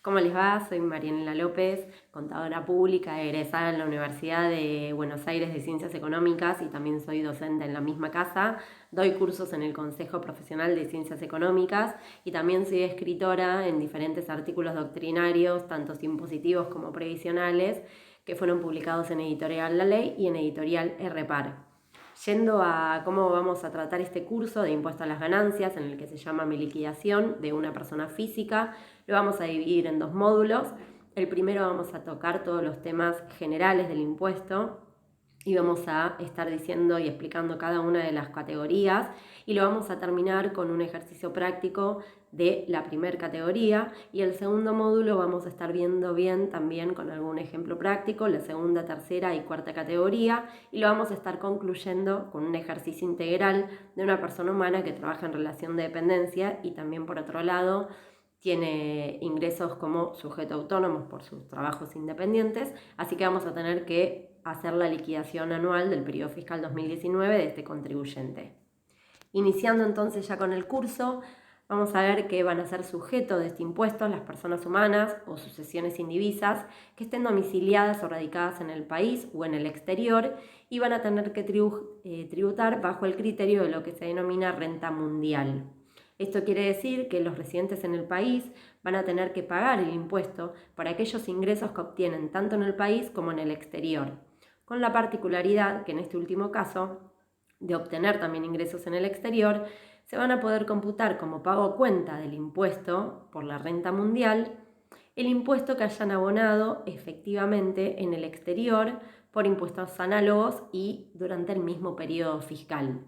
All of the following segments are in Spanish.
¿Cómo les va? Soy Marianela López, contadora pública, egresada en la Universidad de Buenos Aires de Ciencias Económicas y también soy docente en la misma casa. Doy cursos en el Consejo Profesional de Ciencias Económicas y también soy escritora en diferentes artículos doctrinarios, tanto impositivos como previsionales, que fueron publicados en Editorial La Ley y en Editorial RPAR. Yendo a cómo vamos a tratar este curso de impuesto a las ganancias, en el que se llama Mi liquidación de una persona física, lo vamos a dividir en dos módulos. El primero vamos a tocar todos los temas generales del impuesto y vamos a estar diciendo y explicando cada una de las categorías y lo vamos a terminar con un ejercicio práctico de la primera categoría, y el segundo módulo vamos a estar viendo bien también con algún ejemplo práctico la segunda, tercera y cuarta categoría, y lo vamos a estar concluyendo con un ejercicio integral de una persona humana que trabaja en relación de dependencia y también, por otro lado, tiene ingresos como sujeto autónomo por sus trabajos independientes, así que vamos a tener que hacer la liquidación anual del periodo fiscal 2019 de este contribuyente. Iniciando entonces ya con el curso, vamos a ver que van a ser sujetos de este impuesto las personas humanas o sucesiones indivisas que estén domiciliadas o radicadas en el país o en el exterior y van a tener que tributar bajo el criterio de lo que se denomina renta mundial. Esto quiere decir que los residentes en el país van a tener que pagar el impuesto por aquellos ingresos que obtienen tanto en el país como en el exterior, con la particularidad que en este último caso, de obtener también ingresos en el exterior, se van a poder computar como pago a cuenta del impuesto por la renta mundial el impuesto que hayan abonado efectivamente en el exterior por impuestos análogos y durante el mismo periodo fiscal.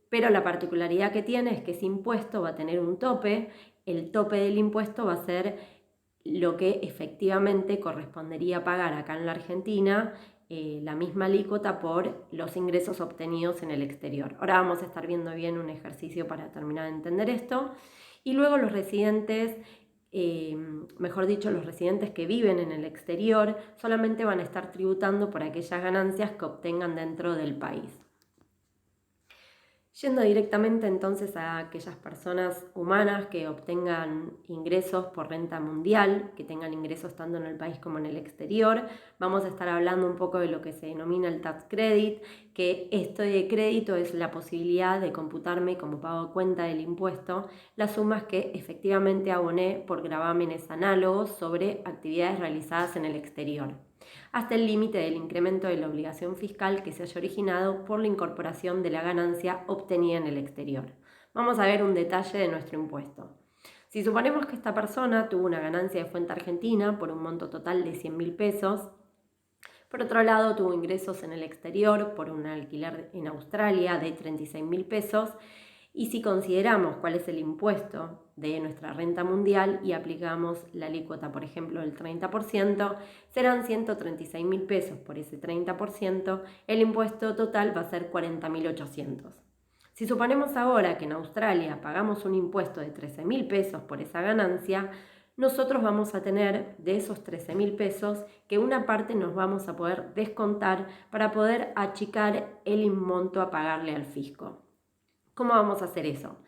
Pero la particularidad que tiene es que ese impuesto va a tener un tope. El tope del impuesto va a ser lo que efectivamente correspondería pagar acá en la Argentina, la misma alícuota por los ingresos obtenidos en el exterior. Ahora vamos a estar viendo bien un ejercicio para terminar de entender esto. Y luego los residentes, mejor dicho, los residentes que viven en el exterior solamente van a estar tributando por aquellas ganancias que obtengan dentro del país. Yendo directamente entonces a aquellas personas humanas que obtengan ingresos por renta mundial, que tengan ingresos tanto en el país como en el exterior, vamos a estar hablando un poco de lo que se denomina el tax credit, que esto de crédito es la posibilidad de computarme como pago a cuenta del impuesto las sumas que efectivamente aboné por gravámenes análogos sobre actividades realizadas en el exterior, hasta el límite del incremento de la obligación fiscal que se haya originado por la incorporación de la ganancia obtenida en el exterior. Vamos a ver un detalle de nuestro impuesto. Si suponemos que esta persona tuvo una ganancia de fuente argentina por un monto total de 100.000 pesos, por otro lado tuvo ingresos en el exterior por un alquiler en Australia de 36.000 pesos, y si consideramos cuál es el impuesto de nuestra renta mundial y aplicamos la alícuota, por ejemplo, del 30%, serán 136.000 pesos por ese 30%, el impuesto total va a ser 40.800. Si suponemos ahora que en Australia pagamos un impuesto de 13.000 pesos por esa ganancia, nosotros vamos a tener de esos 13.000 pesos que una parte nos vamos a poder descontar para poder achicar el monto a pagarle al fisco. ¿Cómo vamos a hacer eso?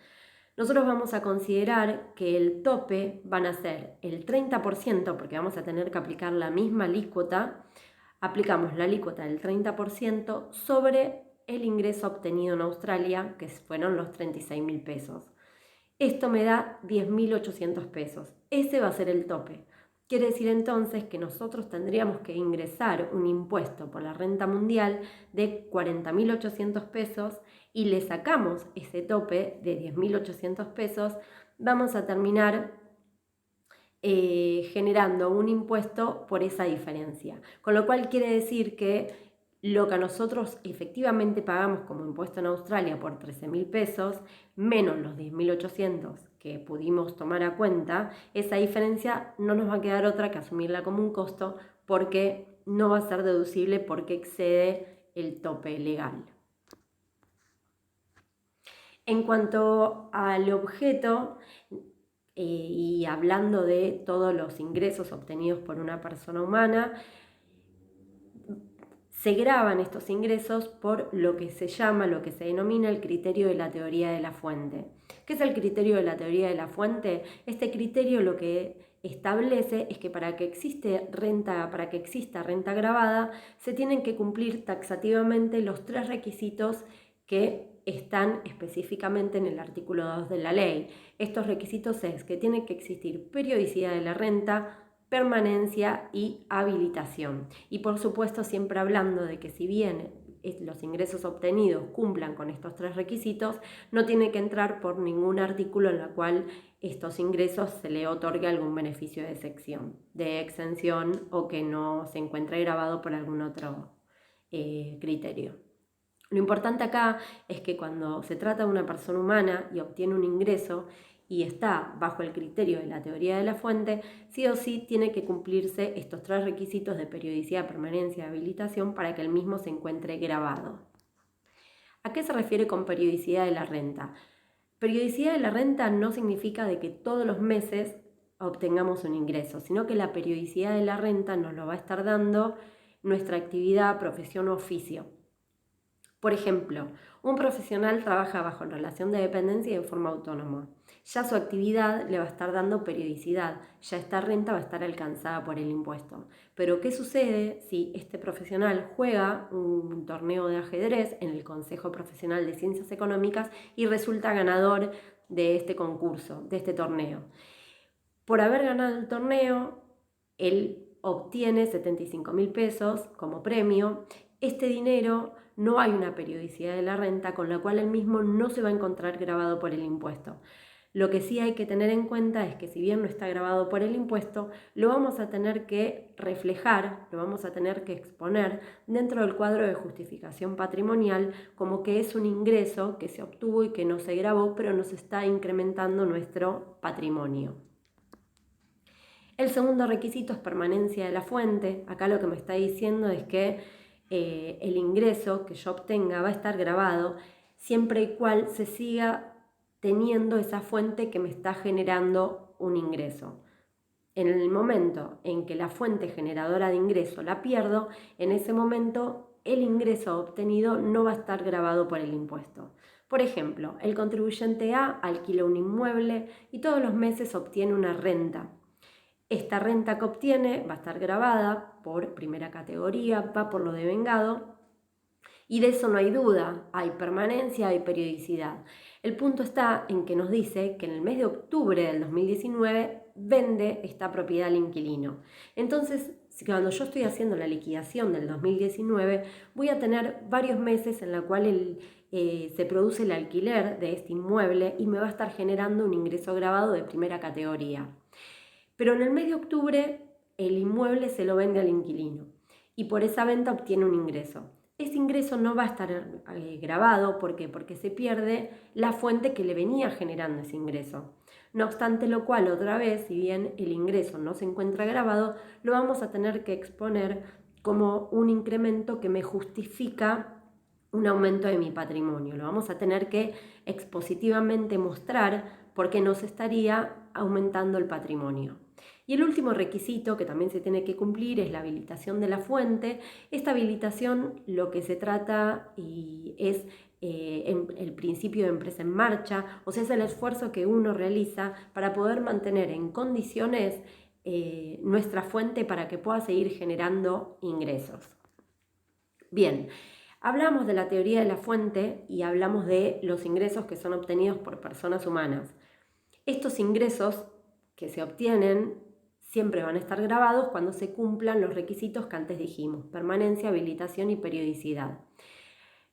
Nosotros vamos a considerar que el tope van a ser el 30%, porque vamos a tener que aplicar la misma alícuota. Aplicamos la alícuota del 30% sobre el ingreso obtenido en Australia, que fueron los 36.000 pesos. Esto me da 10.800 pesos. Ese va a ser el tope. Quiere decir entonces que nosotros tendríamos que ingresar un impuesto por la renta mundial de 40.800 pesos y le sacamos ese tope de 10.800 pesos, vamos a terminar generando un impuesto por esa diferencia. Con lo cual quiere decir que lo que nosotros efectivamente pagamos como impuesto en Australia por 13.000 pesos, menos los 10.800 que pudimos tomar a cuenta, esa diferencia no nos va a quedar otra que asumirla como un costo, porque no va a ser deducible porque excede el tope legal. En cuanto al objeto, y hablando de todos los ingresos obtenidos por una persona humana, se graban estos ingresos por lo que se llama, lo que se denomina el criterio de la teoría de la fuente. ¿Qué es el criterio de la teoría de la fuente? Este criterio lo que establece es que para que exista renta gravada, se tienen que cumplir taxativamente los 3 requisitos que están específicamente en el artículo 2 de la ley. Estos requisitos es que tiene que existir periodicidad de la renta, permanencia y habilitación. Y por supuesto siempre hablando de que si bien los ingresos obtenidos cumplan con estos 3 requisitos, no tiene que entrar por ningún artículo en el cual estos ingresos se le otorgue algún beneficio de exención o que no se encuentre grabado por algún otro criterio. Lo importante acá es que cuando se trata de una persona humana y obtiene un ingreso y está bajo el criterio de la teoría de la fuente, sí o sí tiene que cumplirse estos 3 requisitos de periodicidad, permanencia y habilitación para que el mismo se encuentre grabado. ¿A qué se refiere con periodicidad de la renta? Periodicidad de la renta no significa de que todos los meses obtengamos un ingreso, sino que la periodicidad de la renta nos lo va a estar dando nuestra actividad, profesión o oficio. Por ejemplo, un profesional trabaja bajo relación de dependencia y en forma autónoma. Ya su actividad le va a estar dando periodicidad, ya esta renta va a estar alcanzada por el impuesto. Pero ¿qué sucede si este profesional juega un torneo de ajedrez en el Consejo Profesional de Ciencias Económicas y resulta ganador de este concurso, de este torneo? Por haber ganado el torneo, él obtiene 75.000 pesos como premio. Este dinero no hay una periodicidad de la renta, con la cual el mismo no se va a encontrar grabado por el impuesto. Lo que sí hay que tener en cuenta es que si bien no está grabado por el impuesto, lo vamos a tener que reflejar, lo vamos a tener que exponer dentro del cuadro de justificación patrimonial como que es un ingreso que se obtuvo y que no se grabó, pero nos está incrementando nuestro patrimonio. El segundo requisito es permanencia de la fuente. Acá lo que me está diciendo es que el ingreso que yo obtenga va a estar grabado siempre y cuando se siga teniendo esa fuente que me está generando un ingreso. En el momento en que la fuente generadora de ingreso la pierdo, en ese momento el ingreso obtenido no va a estar grabado por el impuesto. Por ejemplo, el contribuyente A alquila un inmueble y todos los meses obtiene una renta. Esta renta que obtiene va a estar grabada por primera categoría, va por lo devengado, y de eso no hay duda, hay permanencia, hay periodicidad. El punto está en que nos dice que en el mes de octubre del 2019 vende esta propiedad al inquilino. Entonces, cuando yo estoy haciendo la liquidación del 2019, voy a tener varios meses en la cual se produce el alquiler de este inmueble y me va a estar generando un ingreso grabado de primera categoría. Pero en el mes de octubre el inmueble se lo vende al inquilino y por esa venta obtiene un ingreso. Ese ingreso no va a estar grabado, ¿por qué? Porque se pierde la fuente que le venía generando ese ingreso. No obstante lo cual, otra vez, si bien el ingreso no se encuentra grabado, lo vamos a tener que exponer como un incremento que me justifica un aumento de mi patrimonio. Lo vamos a tener que expositivamente mostrar porque nos estaría aumentando el patrimonio. Y el último requisito que también se tiene que cumplir es la habilitación de la fuente. Esta habilitación lo que se trata es el principio de empresa en marcha, o sea, es el esfuerzo que uno realiza para poder mantener en condiciones nuestra fuente para que pueda seguir generando ingresos. Bien, hablamos de la teoría de la fuente y hablamos de los ingresos que son obtenidos por personas humanas. Estos ingresos que se obtienen siempre van a estar grabados cuando se cumplan los requisitos que antes dijimos: permanencia, habilitación y periodicidad.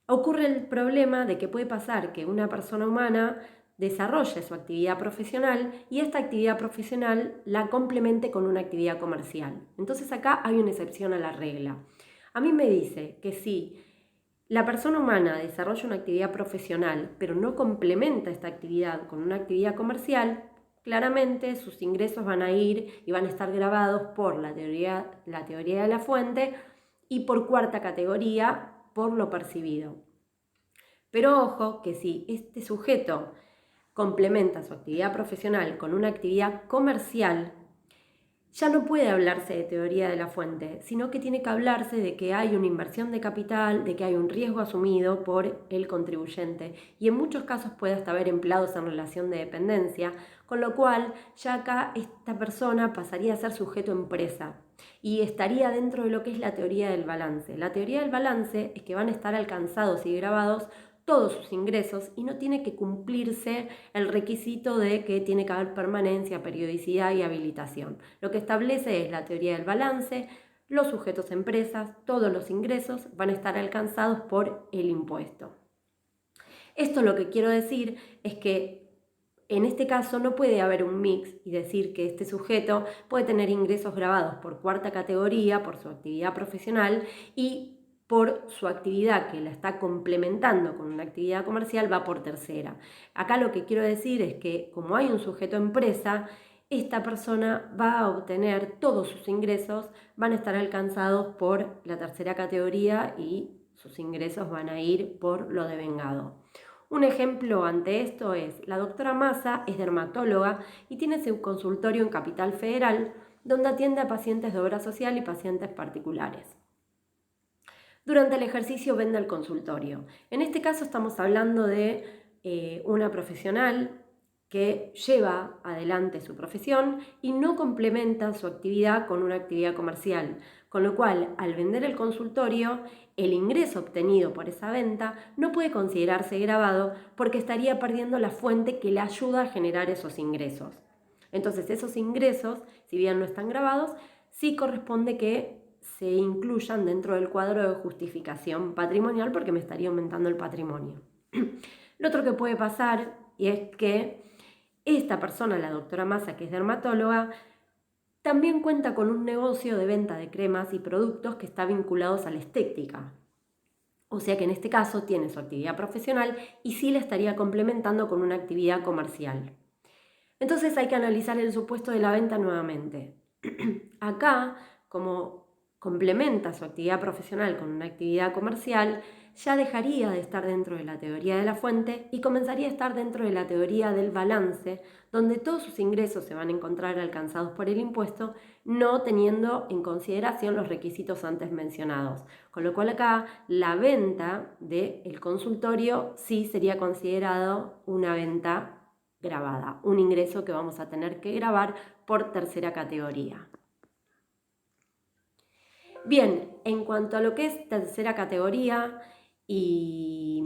Ocurre el problema de que puede pasar que una persona humana desarrolle su actividad profesional y esta actividad profesional la complemente con una actividad comercial. Entonces acá hay una excepción a la regla. A mí me dice que si la persona humana desarrolla una actividad profesional pero no complementa esta actividad con una actividad comercial, claramente sus ingresos van a ir y van a estar grabados por la teoría de la fuente y por cuarta categoría por lo percibido. Pero ojo que si este sujeto complementa su actividad profesional con una actividad comercial, ya no puede hablarse de teoría de la fuente, sino que tiene que hablarse de que hay una inversión de capital, de que hay un riesgo asumido por el contribuyente y en muchos casos puede hasta haber empleados en relación de dependencia, con lo cual ya acá esta persona pasaría a ser sujeto empresa y estaría dentro de lo que es la teoría del balance. La teoría del balance es que van a estar alcanzados y grabados todos sus ingresos y no tiene que cumplirse el requisito de que tiene que haber permanencia, periodicidad y habilitación. Lo que establece es la teoría del balance, los sujetos empresas, todos los ingresos van a estar alcanzados por el impuesto. Esto lo que quiero decir es que en este caso no puede haber un mix y decir que este sujeto puede tener ingresos grabados por cuarta categoría, por su actividad profesional y por su actividad que la está complementando con una actividad comercial va por tercera. Acá lo que quiero decir es que como hay un sujeto empresa, esta persona va a obtener todos sus ingresos, van a estar alcanzados por la tercera categoría y sus ingresos van a ir por lo devengado. Un ejemplo ante esto es, la doctora Massa es dermatóloga y tiene su consultorio en Capital Federal, donde atiende a pacientes de obra social y pacientes particulares. Durante el ejercicio vende el consultorio. En este caso estamos hablando de una profesional que lleva adelante su profesión y no complementa su actividad con una actividad comercial, con lo cual al vender el consultorio, el ingreso obtenido por esa venta no puede considerarse grabado porque estaría perdiendo la fuente que le ayuda a generar esos ingresos. Entonces esos ingresos, si bien no están grabados, sí corresponde que se incluyan dentro del cuadro de justificación patrimonial porque me estaría aumentando el patrimonio. Lo otro que puede pasar y es que esta persona, la doctora Massa, que es dermatóloga, también cuenta con un negocio de venta de cremas y productos que está vinculados a la estética. O sea que en este caso tiene su actividad profesional y sí la estaría complementando con una actividad comercial. Entonces hay que analizar el supuesto de la venta nuevamente. Acá, como complementa su actividad profesional con una actividad comercial, ya dejaría de estar dentro de la teoría de la fuente y comenzaría a estar dentro de la teoría del balance, donde todos sus ingresos se van a encontrar alcanzados por el impuesto, no teniendo en consideración los requisitos antes mencionados. Con lo cual acá la venta del consultorio sí sería considerado una venta grabada, un ingreso que vamos a tener que grabar por tercera categoría. Bien, en cuanto a lo que es tercera categoría y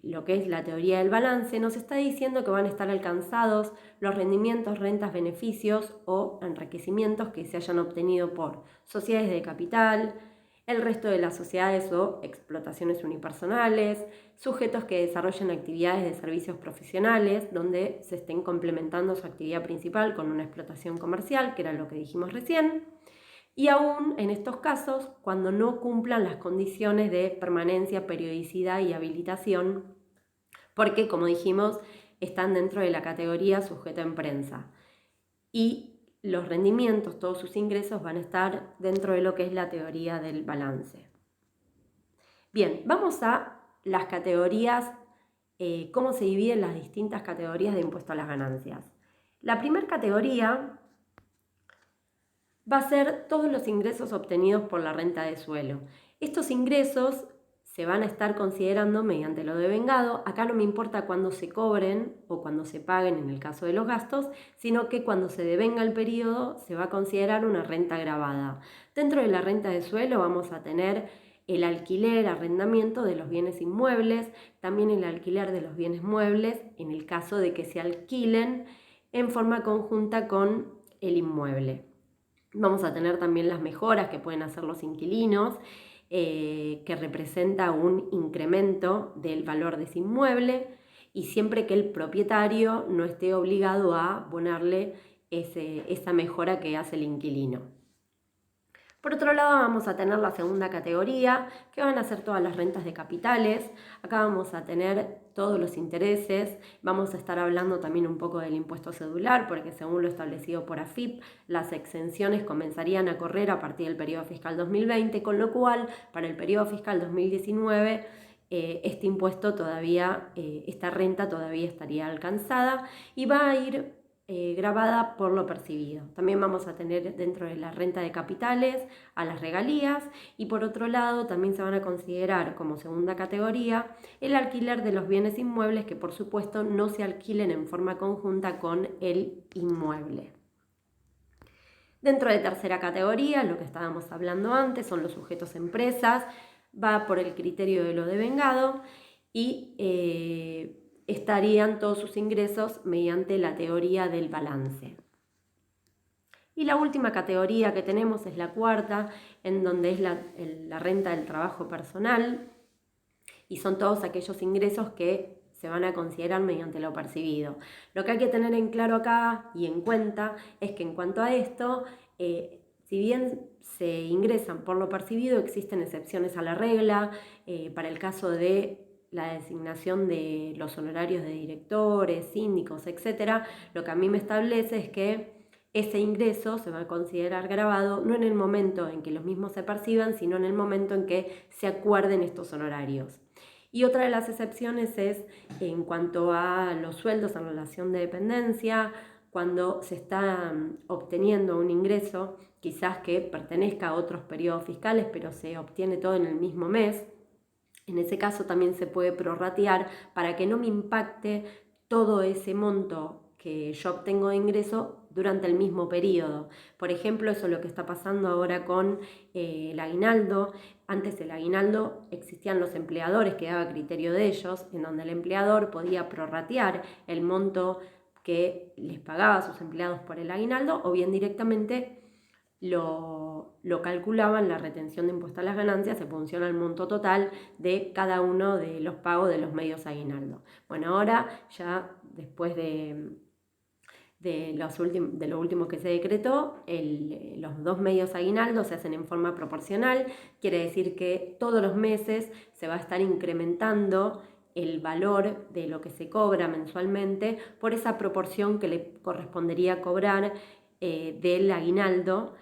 lo que es la teoría del balance, nos está diciendo que van a estar alcanzados los rendimientos, rentas, beneficios o enriquecimientos que se hayan obtenido por sociedades de capital, el resto de las sociedades o explotaciones unipersonales, sujetos que desarrollen actividades de servicios profesionales donde se estén complementando su actividad principal con una explotación comercial, que era lo que dijimos recién, y aún en estos casos cuando no cumplan las condiciones de permanencia, periodicidad y habilitación, porque como dijimos están dentro de la categoría sujeto en prensa. Y los rendimientos, todos sus ingresos van a estar dentro de lo que es la teoría del balance. Bien, vamos a las categorías, cómo se dividen las distintas categorías de impuesto a las ganancias. La primera categoría va a ser todos los ingresos obtenidos por la renta de suelo. Estos ingresos se van a estar considerando mediante lo devengado. Acá no me importa cuándo se cobren o cuándo se paguen en el caso de los gastos, sino que cuando se devenga el periodo se va a considerar una renta gravada. Dentro de la renta de suelo vamos a tener el alquiler, arrendamiento de los bienes inmuebles, también el alquiler de los bienes muebles en el caso de que se alquilen en forma conjunta con el inmueble. Vamos a tener también las mejoras que pueden hacer los inquilinos, que representa un incremento del valor de ese inmueble y siempre que el propietario no esté obligado a ponerle esa mejora que hace el inquilino. Por otro lado vamos a tener la segunda categoría, que van a ser todas las rentas de capitales. Acá vamos a tener todos los intereses, vamos a estar hablando también un poco del impuesto cedular, porque según lo establecido por AFIP, las exenciones comenzarían a correr a partir del periodo fiscal 2020, con lo cual para el periodo fiscal 2019 este impuesto todavía, esta renta todavía estaría alcanzada y va a ir grabada por lo percibido. También vamos a tener dentro de la renta de capitales a las regalías y por otro lado también se van a considerar como segunda categoría el alquiler de los bienes inmuebles que por supuesto no se alquilen en forma conjunta con el inmueble. Dentro de tercera categoría, lo que estábamos hablando antes, son los sujetos empresas, va por el criterio de lo devengado y estarían todos sus ingresos mediante la teoría del balance. Y la última categoría que tenemos es la cuarta, en donde es la renta del trabajo personal, y son todos aquellos ingresos que se van a considerar mediante lo percibido. Lo que hay que tener en claro acá y en cuenta es que en cuanto a esto, si bien se ingresan por lo percibido, existen excepciones a la regla. Para el caso de la designación de los honorarios de directores, síndicos, etc., lo que a mí me establece es que ese ingreso se va a considerar grabado no en el momento en que los mismos se perciban, sino en el momento en que se acuerden estos honorarios. Y otra de las excepciones es en cuanto a los sueldos en relación de dependencia, cuando se está obteniendo un ingreso, quizás que pertenezca a otros periodos fiscales, pero se obtiene todo en el mismo mes. En ese caso también se puede prorratear para que no me impacte todo ese monto que yo obtengo de ingreso durante el mismo periodo. Por ejemplo, eso es lo que está pasando ahora con el aguinaldo. Antes del aguinaldo existían los empleadores, que daba criterio de ellos, en donde el empleador podía prorratear el monto que les pagaba a sus empleados por el aguinaldo, o bien directamente lo calculaban la retención de impuesto a las ganancias en función al monto total de cada uno de los pagos de los medios aguinaldo. Bueno, ahora ya después de lo último que se decretó, los 2 medios aguinaldos se hacen en forma proporcional, quiere decir que todos los meses se va a estar incrementando el valor de lo que se cobra mensualmente por esa proporción que le correspondería cobrar del aguinaldo,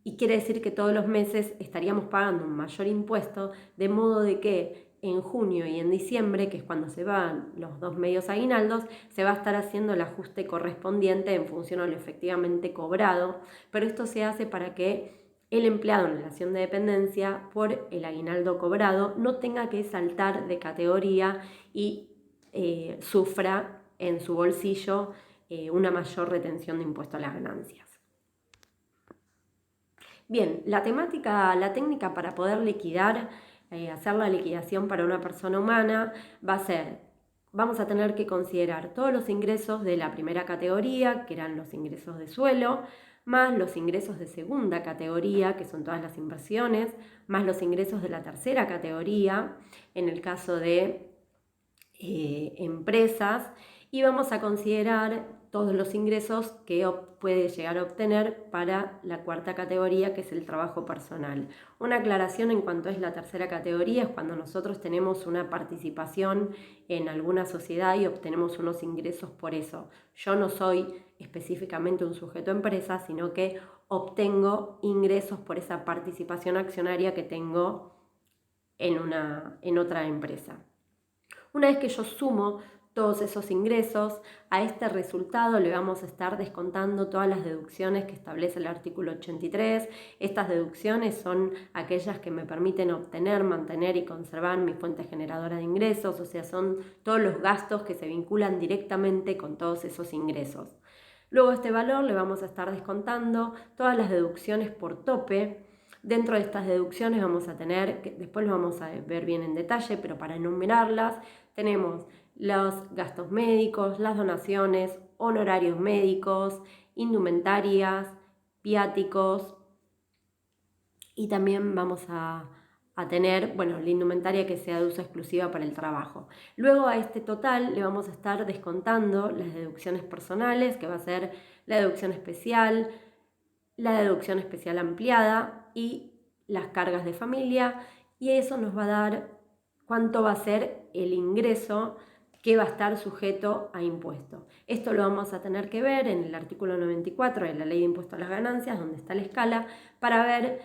y quiere decir que todos los meses estaríamos pagando un mayor impuesto, de modo de que en junio y en diciembre, que es cuando se van los 2 medios aguinaldos, se va a estar haciendo el ajuste correspondiente en función a lo efectivamente cobrado, pero esto se hace para que el empleado en relación de dependencia por el aguinaldo cobrado no tenga que saltar de categoría y sufra en su bolsillo una mayor retención de impuesto a las ganancias. Bien, la técnica para poder liquidar, hacer la liquidación para una persona humana va a ser, vamos a tener que considerar todos los ingresos de la primera categoría, que eran los ingresos de suelo, más los ingresos de segunda categoría, que son todas las inversiones, más los ingresos de la tercera categoría, en el caso de empresas, y vamos a considerar todos los ingresos que puede llegar a obtener para la cuarta categoría, que es el trabajo personal. Una aclaración en cuanto es la tercera categoría: es cuando nosotros tenemos una participación en alguna sociedad y obtenemos unos ingresos por eso. Yo no soy específicamente un sujeto empresa, sino que obtengo ingresos por esa participación accionaria que tengo en otra empresa. Una vez que yo sumo todos esos ingresos, a este resultado le vamos a estar descontando todas las deducciones que establece el artículo 83. Estas deducciones son aquellas que me permiten obtener, mantener y conservar mi fuente generadora de ingresos, o sea, son todos los gastos que se vinculan directamente con todos esos ingresos. Luego a este valor le vamos a estar descontando todas las deducciones por tope. Dentro de estas deducciones vamos a tener, que después lo vamos a ver bien en detalle, pero para enumerarlas, tenemos los gastos médicos, las donaciones, honorarios médicos, indumentarias, viáticos, y también vamos a tener, la indumentaria que sea de uso exclusiva para el trabajo. Luego a este total le vamos a estar descontando las deducciones personales, que va a ser la deducción especial ampliada y las cargas de familia, y eso nos va a dar cuánto va a ser el ingreso que va a estar sujeto a impuesto. Esto lo vamos a tener que ver en el artículo 94 de la Ley de Impuesto a las Ganancias, donde está la escala, para ver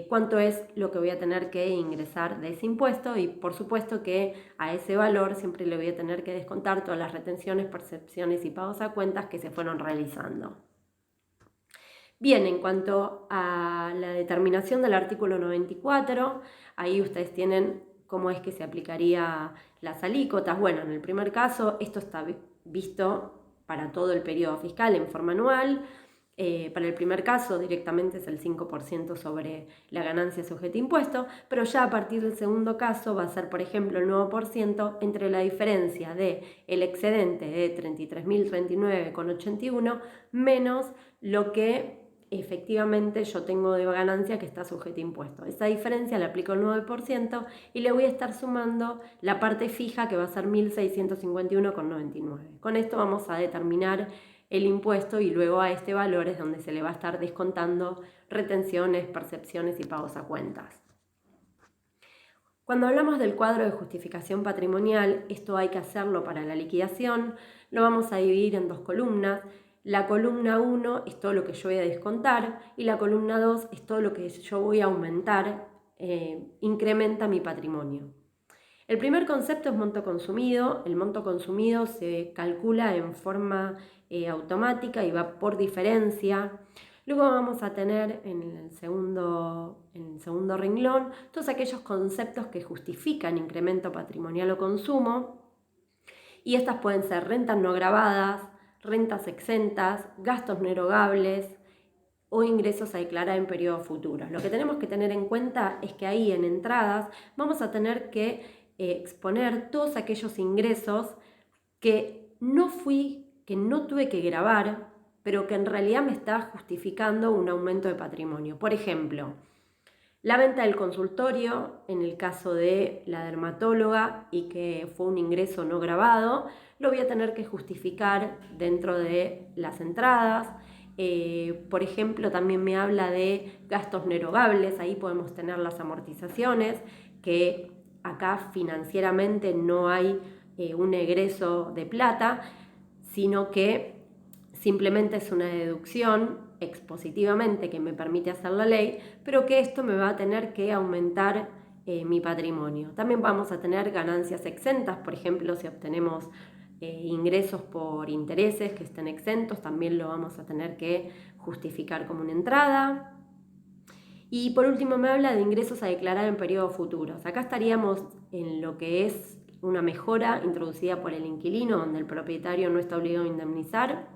cuánto es lo que voy a tener que ingresar de ese impuesto, y por supuesto que a ese valor siempre le voy a tener que descontar todas las retenciones, percepciones y pagos a cuentas que se fueron realizando. Bien, en cuanto a la determinación del artículo 94, ahí ustedes tienen cómo es que se aplicaría las alícuotas. Bueno, en el primer caso esto está visto para todo el periodo fiscal en forma anual. Para el primer caso directamente es el 5% sobre la ganancia sujeta a impuesto, pero ya a partir del segundo caso va a ser, por ejemplo, el 9% entre la diferencia del excedente de 33.039,81 menos lo que efectivamente yo tengo de ganancia que está sujeta a impuesto. Esa diferencia le aplico el 9% y le voy a estar sumando la parte fija que va a ser 1.651,99. Con esto vamos a determinar el impuesto y luego a este valor es donde se le va a estar descontando retenciones, percepciones y pagos a cuentas. Cuando hablamos del cuadro de justificación patrimonial, esto hay que hacerlo para la liquidación, lo vamos a dividir en dos columnas. La columna 1 es todo lo que yo voy a descontar y la columna 2 es todo lo que yo voy a aumentar, incrementa mi patrimonio. El primer concepto es monto consumido. El monto consumido se calcula en forma automática y va por diferencia. Luego vamos a tener en el segundo renglón todos aquellos conceptos que justifican incremento patrimonial o consumo, y estas pueden ser rentas no gravadas, rentas exentas, gastos no erogables o ingresos a declarar en periodos futuros. Lo que tenemos que tener en cuenta es que ahí en entradas vamos a tener que exponer todos aquellos ingresos que no tuve que gravar, pero que en realidad me está justificando un aumento de patrimonio. Por ejemplo, la venta del consultorio, en el caso de la dermatóloga y que fue un ingreso no grabado, lo voy a tener que justificar dentro de las entradas. Por ejemplo, también me habla de gastos no erogables, ahí podemos tener las amortizaciones, que acá financieramente no hay un egreso de plata, sino que simplemente es una deducción expositivamente que me permite hacer la ley, pero que esto me va a tener que aumentar mi patrimonio. También vamos a tener ganancias exentas, por ejemplo, si obtenemos ingresos por intereses que estén exentos, también lo vamos a tener que justificar como una entrada. Y por último me habla de ingresos a declarar en periodos futuros. Acá estaríamos en lo que es una mejora introducida por el inquilino, donde el propietario no está obligado a indemnizar.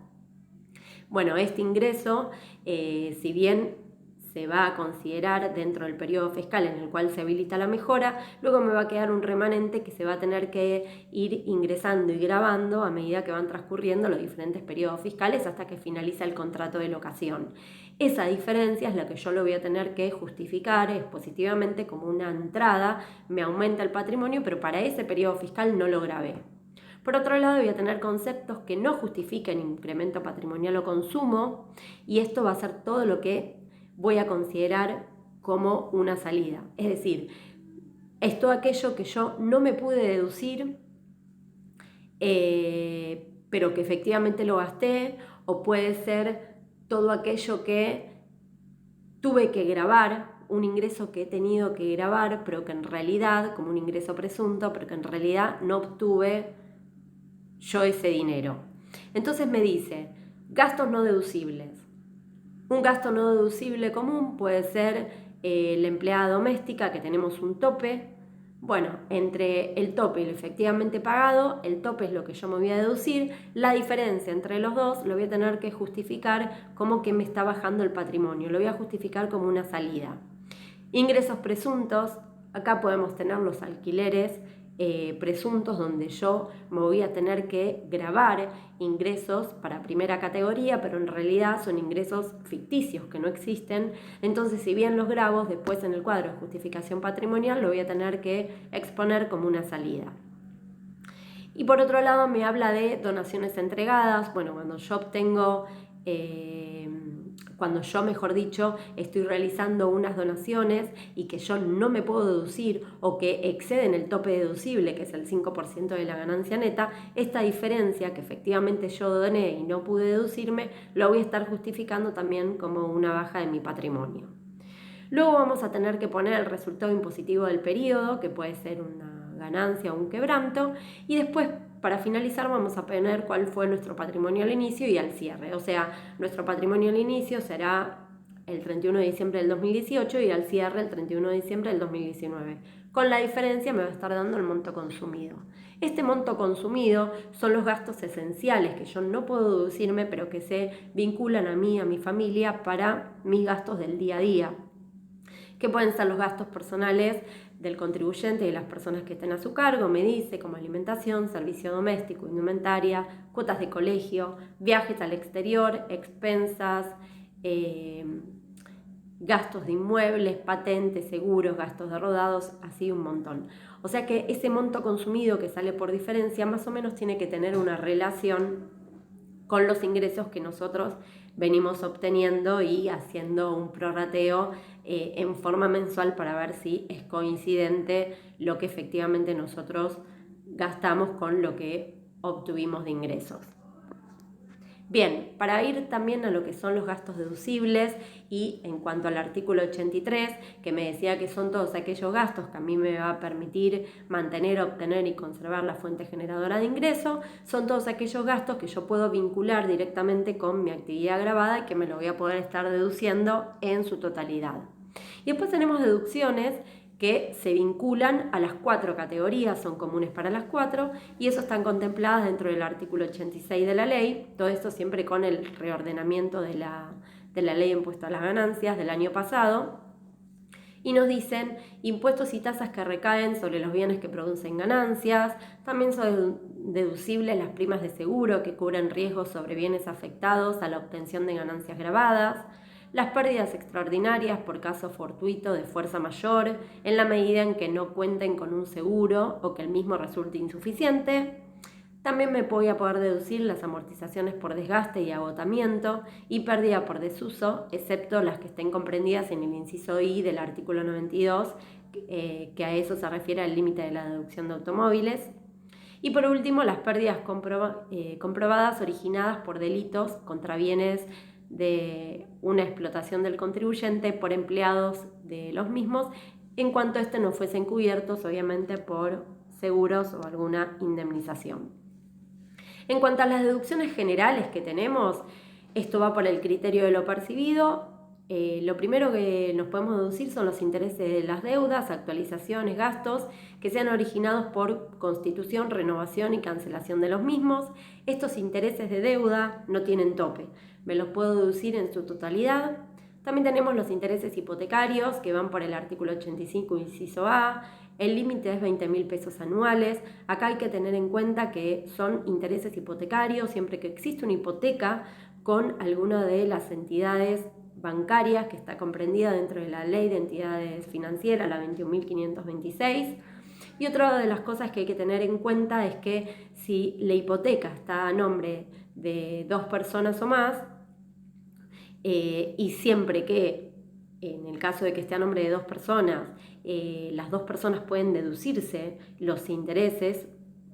Bueno, este ingreso, si bien se va a considerar dentro del periodo fiscal en el cual se habilita la mejora, luego me va a quedar un remanente que se va a tener que ir ingresando y grabando a medida que van transcurriendo los diferentes periodos fiscales hasta que finaliza el contrato de locación. Esa diferencia es la que yo lo voy a tener que justificar expositivamente como una entrada, me aumenta el patrimonio, pero para ese periodo fiscal no lo grabé. Por otro lado, voy a tener conceptos que no justifiquen incremento patrimonial o consumo, y esto va a ser todo lo que voy a considerar como una salida. Es decir, es todo aquello que yo no me pude deducir, pero que efectivamente lo gasté, o puede ser todo aquello que tuve que grabar, un ingreso que he tenido que grabar, pero que en realidad, como un ingreso presunto, pero que en realidad no obtuve yo ese dinero. Entonces me dice, gastos no deducibles. Un gasto no deducible común puede ser la empleada doméstica, que tenemos un tope. Bueno, entre el tope y lo efectivamente pagado, el tope es lo que yo me voy a deducir, la diferencia entre los dos lo voy a tener que justificar como que me está bajando el patrimonio, lo voy a justificar como una salida. Ingresos presuntos, acá podemos tener los alquileres presuntos, donde yo me voy a tener que grabar ingresos para primera categoría, pero en realidad son ingresos ficticios que no existen. Entonces, si bien los grabo, después en el cuadro de justificación patrimonial lo voy a tener que exponer como una salida. Y por otro lado me habla de donaciones entregadas. Bueno, cuando yo obtengo mejor dicho, estoy realizando unas donaciones y que yo no me puedo deducir o que exceden el tope deducible, que es el 5% de la ganancia neta, esta diferencia que efectivamente yo doné y no pude deducirme, lo voy a estar justificando también como una baja de mi patrimonio. Luego vamos a tener que poner el resultado impositivo del periodo, que puede ser una ganancia o un quebranto, y después, para finalizar, vamos a poner cuál fue nuestro patrimonio al inicio y al cierre. O sea, nuestro patrimonio al inicio será el 31 de diciembre del 2018 y al cierre el 31 de diciembre del 2019. Con la diferencia me va a estar dando el monto consumido. Este monto consumido son los gastos esenciales que yo no puedo deducirme, pero que se vinculan a mí, a mi familia, para mis gastos del día a día, que pueden ser los gastos personales del contribuyente y de las personas que estén a su cargo, me dice, como alimentación, servicio doméstico, indumentaria, cuotas de colegio, viajes al exterior, expensas, gastos de inmuebles, patentes, seguros, gastos de rodados, así un montón. O sea que ese monto consumido que sale por diferencia más o menos tiene que tener una relación con los ingresos que nosotros venimos obteniendo y haciendo un prorrateo en forma mensual para ver si es coincidente lo que efectivamente nosotros gastamos con lo que obtuvimos de ingresos. Bien, para ir también a lo que son los gastos deducibles y en cuanto al artículo 83, que me decía que son todos aquellos gastos que a mí me va a permitir mantener, obtener y conservar la fuente generadora de ingreso, son todos aquellos gastos que yo puedo vincular directamente con mi actividad gravada y que me lo voy a poder estar deduciendo en su totalidad. Y después tenemos deducciones que se vinculan a las 4 categorías, son comunes para las 4 y eso están contempladas dentro del artículo 86 de la ley, todo esto siempre con el reordenamiento de la ley de impuesto a las ganancias del año pasado, y nos dicen impuestos y tasas que recaen sobre los bienes que producen ganancias, también son deducibles las primas de seguro que cubren riesgos sobre bienes afectados a la obtención de ganancias gravadas, las pérdidas extraordinarias por caso fortuito de fuerza mayor, en la medida en que no cuenten con un seguro o que el mismo resulte insuficiente. También me voy a poder deducir las amortizaciones por desgaste y agotamiento y pérdida por desuso, excepto las que estén comprendidas en el inciso I del artículo 92, que a eso se refiere al límite de la deducción de automóviles. Y por último, las pérdidas comprobadas originadas por delitos contra bienes de una explotación del contribuyente por empleados de los mismos, en cuanto estos no fuesen cubiertos, obviamente, por seguros o alguna indemnización. En cuanto a las deducciones generales que tenemos, esto va por el criterio de lo percibido. Lo primero que nos podemos deducir son los intereses de las deudas, actualizaciones, gastos que sean originados por constitución, renovación y cancelación de los mismos. Estos intereses de deuda no tienen tope, me los puedo deducir en su totalidad. También tenemos los intereses hipotecarios que van por el artículo 85, inciso A. El límite es 20.000 pesos anuales. Acá hay que tener en cuenta que son intereses hipotecarios siempre que existe una hipoteca con alguna de las entidades bancarias que está comprendida dentro de la ley de entidades financieras, la 21.526. Y otra de las cosas que hay que tener en cuenta es que si la hipoteca está a nombre de 2 personas o más, y siempre que, en el caso de que esté a nombre de 2 personas, las 2 personas pueden deducirse los intereses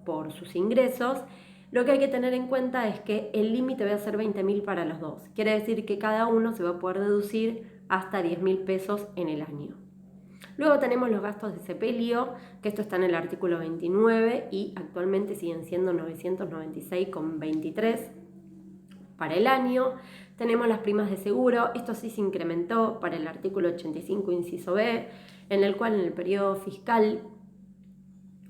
por sus ingresos, lo que hay que tener en cuenta es que el límite va a ser 20.000 para los dos. Quiere decir que cada uno se va a poder deducir hasta 10.000 pesos en el año. Luego tenemos los gastos de sepelio, que esto está en el artículo 29 y actualmente siguen siendo 996,23 para el año. Tenemos las primas de seguro, esto sí se incrementó para el artículo 85, inciso B, en el cual en el periodo fiscal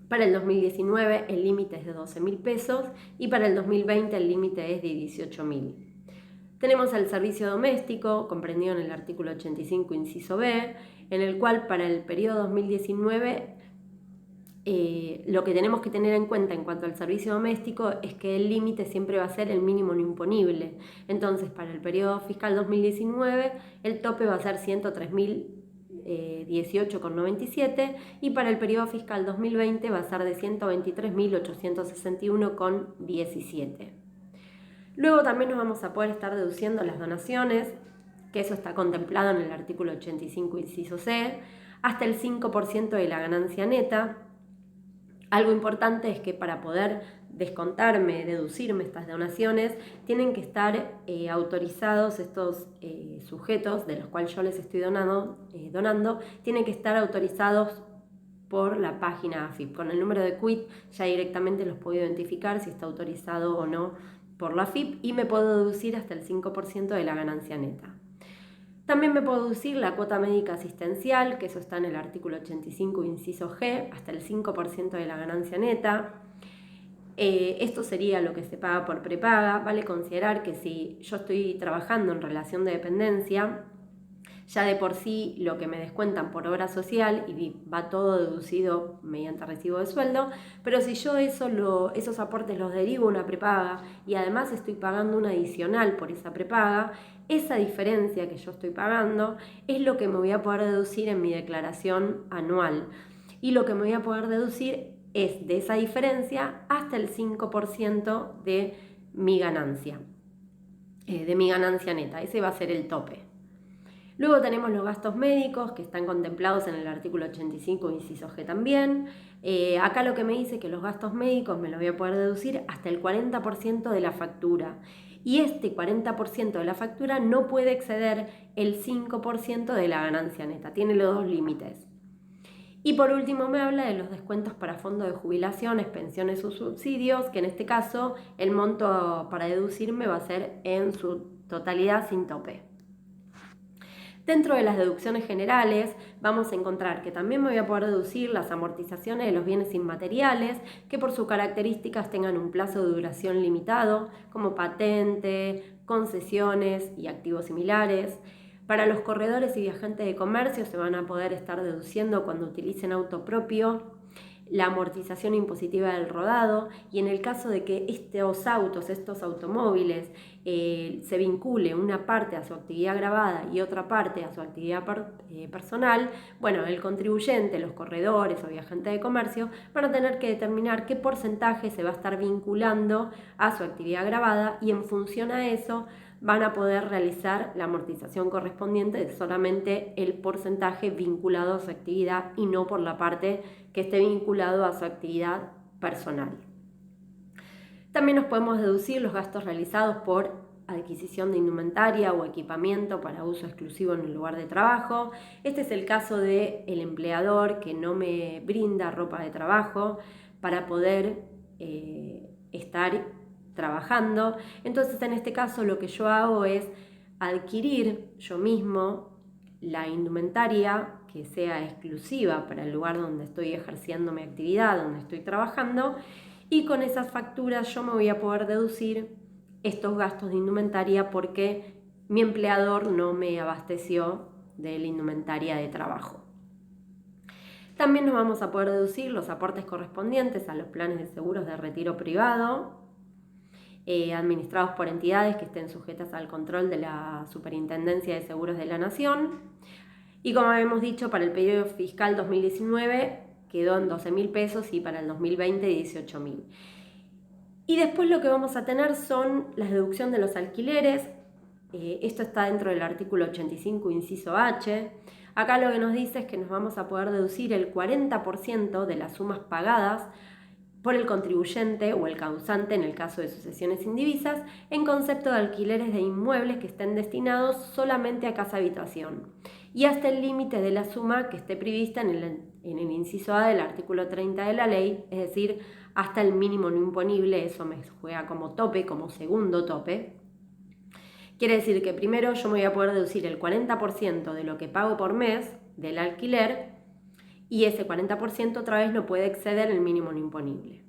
para el 2019 el límite es de 12.000 pesos y para el 2020 el límite es de 18.000. Tenemos el servicio doméstico, comprendido en el artículo 85, inciso B, en el cual para el periodo 2019 lo que tenemos que tener en cuenta en cuanto al servicio doméstico es que el límite siempre va a ser el mínimo no imponible. Entonces, para el periodo fiscal 2019, el tope va a ser 103.018,97 y para el periodo fiscal 2020 va a ser de 123.861,17. Luego también nos vamos a poder estar deduciendo las donaciones, que eso está contemplado en el artículo 85, inciso C, hasta el 5% de la ganancia neta. Algo importante es que para poder descontarme, deducirme estas donaciones, tienen que estar autorizados estos sujetos de los cuales yo les estoy donando, tienen que estar autorizados por la página AFIP. Con el número de quit ya directamente los puedo identificar si está autorizado o no por la AFIP y me puedo deducir hasta el 5% de la ganancia neta. También me puedo deducir la cuota médica asistencial, que eso está en el artículo 85, inciso G, hasta el 5% de la ganancia neta. Esto sería lo que se paga por prepaga. Vale considerar que si yo estoy trabajando en relación de dependencia, ya de por sí lo que me descuentan por obra social y va todo deducido mediante recibo de sueldo, pero si yo esos aportes los derivo a una prepaga y además estoy pagando un adicional por esa prepaga, esa diferencia que yo estoy pagando es lo que me voy a poder deducir en mi declaración anual. Y lo que me voy a poder deducir es de esa diferencia hasta el 5% de mi ganancia neta. Ese va a ser el tope. Luego tenemos los gastos médicos que están contemplados en el artículo 85, inciso G también. Acá lo que me dice es que los gastos médicos me los voy a poder deducir hasta el 40% de la factura. Y este 40% de la factura no puede exceder el 5% de la ganancia neta. Tiene los dos límites. Y por último me habla de los descuentos para fondos de jubilaciones, pensiones o subsidios, que en este caso el monto para deducirme va a ser en su totalidad sin tope. Dentro de las deducciones generales vamos a encontrar que también me voy a poder deducir las amortizaciones de los bienes inmateriales que por sus características tengan un plazo de duración limitado, como patente, concesiones y activos similares. Para los corredores y viajantes de comercio se van a poder estar deduciendo cuando utilicen auto propio, la amortización impositiva del rodado, y en el caso de que estos automóviles, se vincule una parte a su actividad gravada y otra parte a su actividad personal, bueno, el contribuyente, los corredores o viajantes de comercio van a tener que determinar qué porcentaje se va a estar vinculando a su actividad gravada y en función a eso van a poder realizar la amortización correspondiente de solamente el porcentaje vinculado a su actividad y no por la parte que esté vinculado a su actividad personal. También nos podemos deducir los gastos realizados por adquisición de indumentaria o equipamiento para uso exclusivo en el lugar de trabajo. Este es el caso del empleador que no me brinda ropa de trabajo para poder estar trabajando. Entonces en este caso lo que yo hago es adquirir yo mismo la indumentaria que sea exclusiva para el lugar donde estoy ejerciendo mi actividad, donde estoy trabajando, y con esas facturas yo me voy a poder deducir estos gastos de indumentaria porque mi empleador no me abasteció de la indumentaria de trabajo. También nos vamos a poder deducir los aportes correspondientes a los planes de seguros de retiro privado, administrados por entidades que estén sujetas al control de la Superintendencia de Seguros de la Nación. Y como habíamos dicho, para el periodo fiscal 2019 quedó en 12.000 pesos y para el 2020 18.000. Y después lo que vamos a tener son la deducción de los alquileres. Esto está dentro del artículo 85, inciso H. Acá lo que nos dice es que nos vamos a poder deducir el 40% de las sumas pagadas por el contribuyente o el causante en el caso de sucesiones indivisas en concepto de alquileres de inmuebles que estén destinados solamente a casa-habitación y hasta el límite de la suma que esté prevista en el inciso A del artículo 30 de la ley, es decir, hasta el mínimo no imponible. Eso me juega como tope, como segundo tope. Quiere decir que primero yo me voy a poder deducir el 40% de lo que pago por mes del alquiler, y ese 40% otra vez no puede exceder el mínimo no imponible.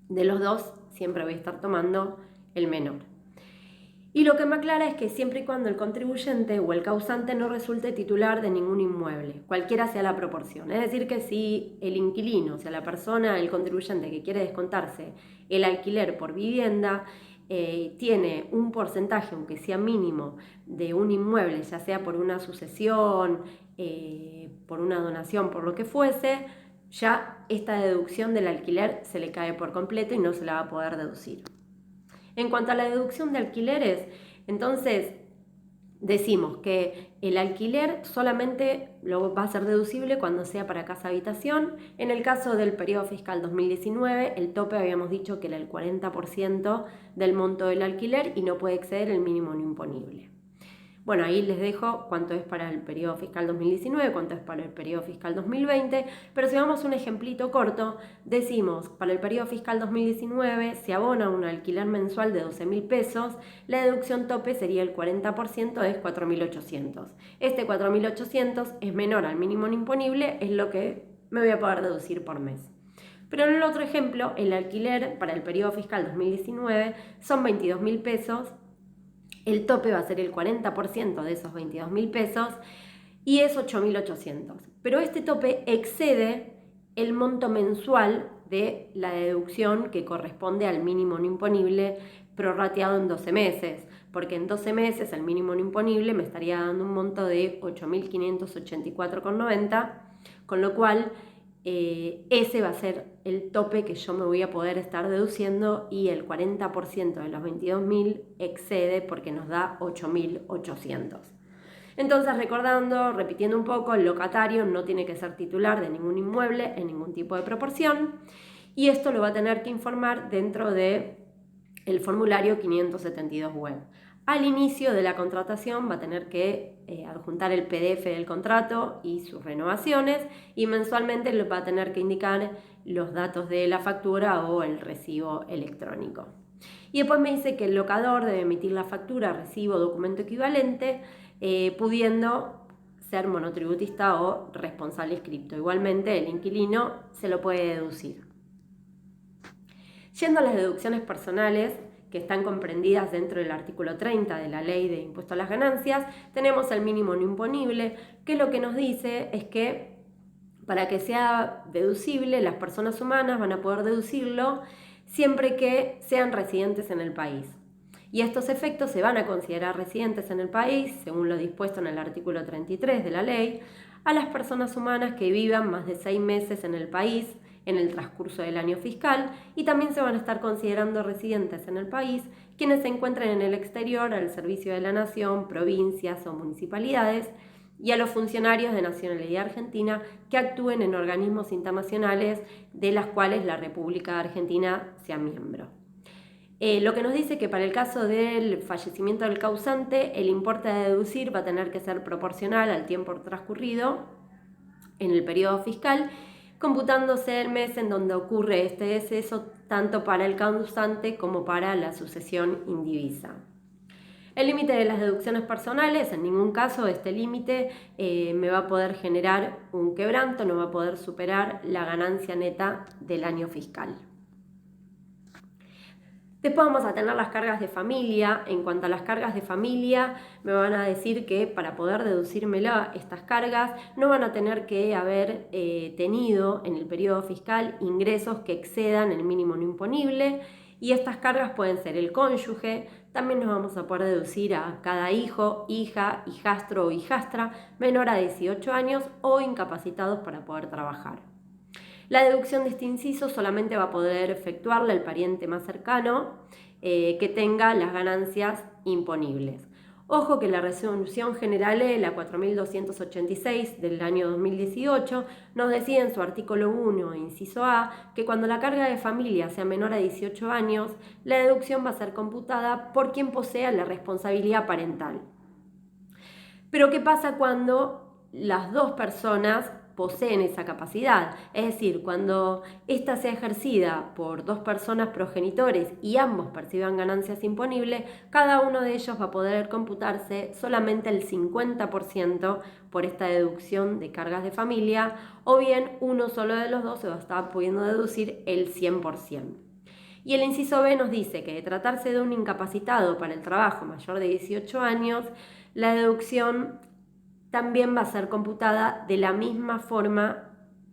De los dos siempre voy a estar tomando el menor. Y lo que me aclara es que siempre y cuando el contribuyente o el causante no resulte titular de ningún inmueble, cualquiera sea la proporción. Es decir, que si el inquilino, o sea, la persona, el contribuyente que quiere descontarse el alquiler por vivienda, tiene un porcentaje, aunque sea mínimo, de un inmueble, ya sea por una sucesión, por una donación, por lo que fuese, ya esta deducción del alquiler se le cae por completo y no se la va a poder deducir. En cuanto a la deducción de alquileres, entonces decimos que el alquiler solamente lo va a ser deducible cuando sea para casa habitación. En el caso del periodo fiscal 2019, el tope habíamos dicho que era el 40% del monto del alquiler y no puede exceder el mínimo no imponible. Bueno, ahí les dejo cuánto es para el periodo fiscal 2019, cuánto es para el periodo fiscal 2020, pero si vamos a un ejemplito corto, decimos, para el periodo fiscal 2019 se abona un alquiler mensual de 12.000 pesos, la deducción tope sería el 40%, es 4.800. Este 4.800 es menor al mínimo no imponible, es lo que me voy a poder deducir por mes. Pero en el otro ejemplo, el alquiler para el periodo fiscal 2019 son 22.000 pesos, el tope va a ser el 40% de esos 22.000 pesos y es 8.800. Pero este tope excede el monto mensual de la deducción que corresponde al mínimo no imponible prorrateado en 12 meses, porque en 12 meses el mínimo no imponible me estaría dando un monto de 8.584,90, con lo cual ese va a ser el tope que yo me voy a poder estar deduciendo y el 40% de los 22.000 excede porque nos da 8.800. Entonces, repitiendo un poco, el locatario no tiene que ser titular de ningún inmueble en ningún tipo de proporción y esto lo va a tener que informar dentro del formulario 572 web. Al inicio de la contratación va a tener que adjuntar el PDF del contrato y sus renovaciones y mensualmente le va a tener que indicar los datos de la factura o el recibo electrónico. Y después me dice que el locador debe emitir la factura, recibo, documento equivalente, pudiendo ser monotributista o responsable inscripto. Igualmente el inquilino se lo puede deducir. Yendo a las deducciones personales, que están comprendidas dentro del artículo 30 de la Ley de Impuesto a las Ganancias, tenemos el mínimo no imponible, que lo que nos dice es que para que sea deducible, las personas humanas van a poder deducirlo siempre que sean residentes en el país. Y estos efectos se van a considerar residentes en el país, según lo dispuesto en el artículo 33 de la ley, a las personas humanas que vivan más de 6 meses en el país en el transcurso del año fiscal, y también se van a estar considerando residentes en el país quienes se encuentren en el exterior al servicio de la nación, provincias o municipalidades, y a los funcionarios de nacionalidad argentina que actúen en organismos internacionales de las cuales la República Argentina sea miembro. Lo que nos dice que para el caso del fallecimiento del causante, el importe a deducir va a tener que ser proporcional al tiempo transcurrido en el periodo fiscal, computándose el mes en donde ocurre este deceso tanto para el causante como para la sucesión indivisa. El límite de las deducciones personales, en ningún caso este límite me va a poder generar un quebranto, no va a poder superar la ganancia neta del año fiscal. Después vamos a tener las cargas de familia. En cuanto a las cargas de familia, me van a decir que para poder deducírmela estas cargas no van a tener que haber tenido en el periodo fiscal ingresos que excedan el mínimo no imponible, y estas cargas pueden ser el cónyuge. También nos vamos a poder deducir a cada hijo, hija, hijastro o hijastra menor a 18 años o incapacitados para poder trabajar. La deducción de este inciso solamente va a poder efectuarla el pariente más cercano que tenga las ganancias imponibles. Ojo que la Resolución General la 4286 del año 2018 nos decía en su artículo 1, inciso A, que cuando la carga de familia sea menor a 18 años, la deducción va a ser computada por quien posea la responsabilidad parental. Pero ¿qué pasa cuando las dos personas poseen esa capacidad? Es decir, cuando ésta sea ejercida por dos personas progenitores y ambos perciban ganancias imponibles, cada uno de ellos va a poder computarse solamente el 50% por esta deducción de cargas de familia, o bien uno solo de los dos se va a estar pudiendo deducir el 100%. Y el inciso B nos dice que de tratarse de un incapacitado para el trabajo mayor de 18 años, la deducción también va a ser computada de la misma forma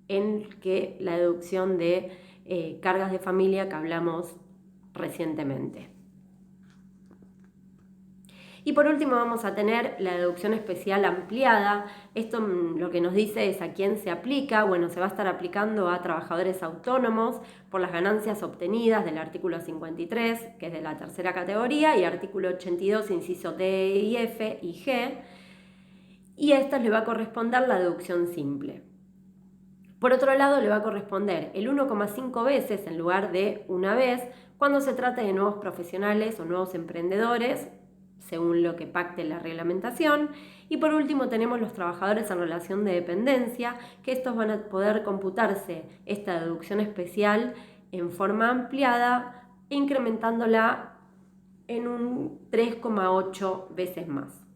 en que la deducción de cargas de familia que hablamos recientemente. Y por último vamos a tener la deducción especial ampliada. Esto lo que nos dice es a quién se aplica. Bueno, se va a estar aplicando a trabajadores autónomos por las ganancias obtenidas del artículo 53, que es de la tercera categoría, y artículo 82, inciso D y F y G. Y a estas le va a corresponder la deducción simple. Por otro lado, le va a corresponder el 1,5 veces en lugar de una vez cuando se trate de nuevos profesionales o nuevos emprendedores, según lo que pacte la reglamentación. Y por último tenemos los trabajadores en relación de dependencia, que estos van a poder computarse esta deducción especial en forma ampliada, incrementándola en un 3,8 veces más.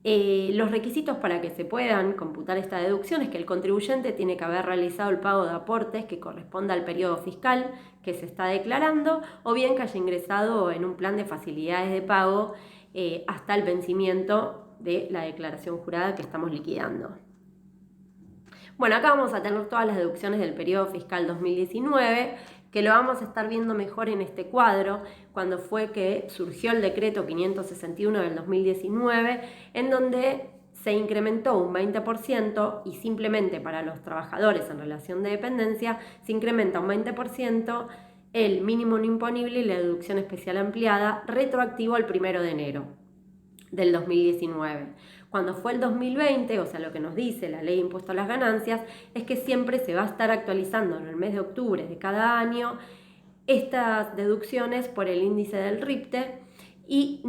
Los requisitos para que se puedan computar esta deducción es que el contribuyente tiene que haber realizado el pago de aportes que corresponda al periodo fiscal que se está declarando, o bien que haya ingresado en un plan de facilidades de pago hasta el vencimiento de la declaración jurada que estamos liquidando. Bueno, acá vamos a tener todas las deducciones del periodo fiscal 2019, que lo vamos a estar viendo mejor en este cuadro, cuando fue que surgió el decreto 561 del 2019, en donde se incrementó un 20% y simplemente para los trabajadores en relación de dependencia se incrementa un 20% el mínimo no imponible y la deducción especial ampliada retroactivo al 1 de enero del 2019. Cuando fue el 2020, o sea, lo que nos dice la ley de impuesto a las ganancias, es que siempre se va a estar actualizando en el mes de octubre de cada año estas deducciones por el índice del RIPTE y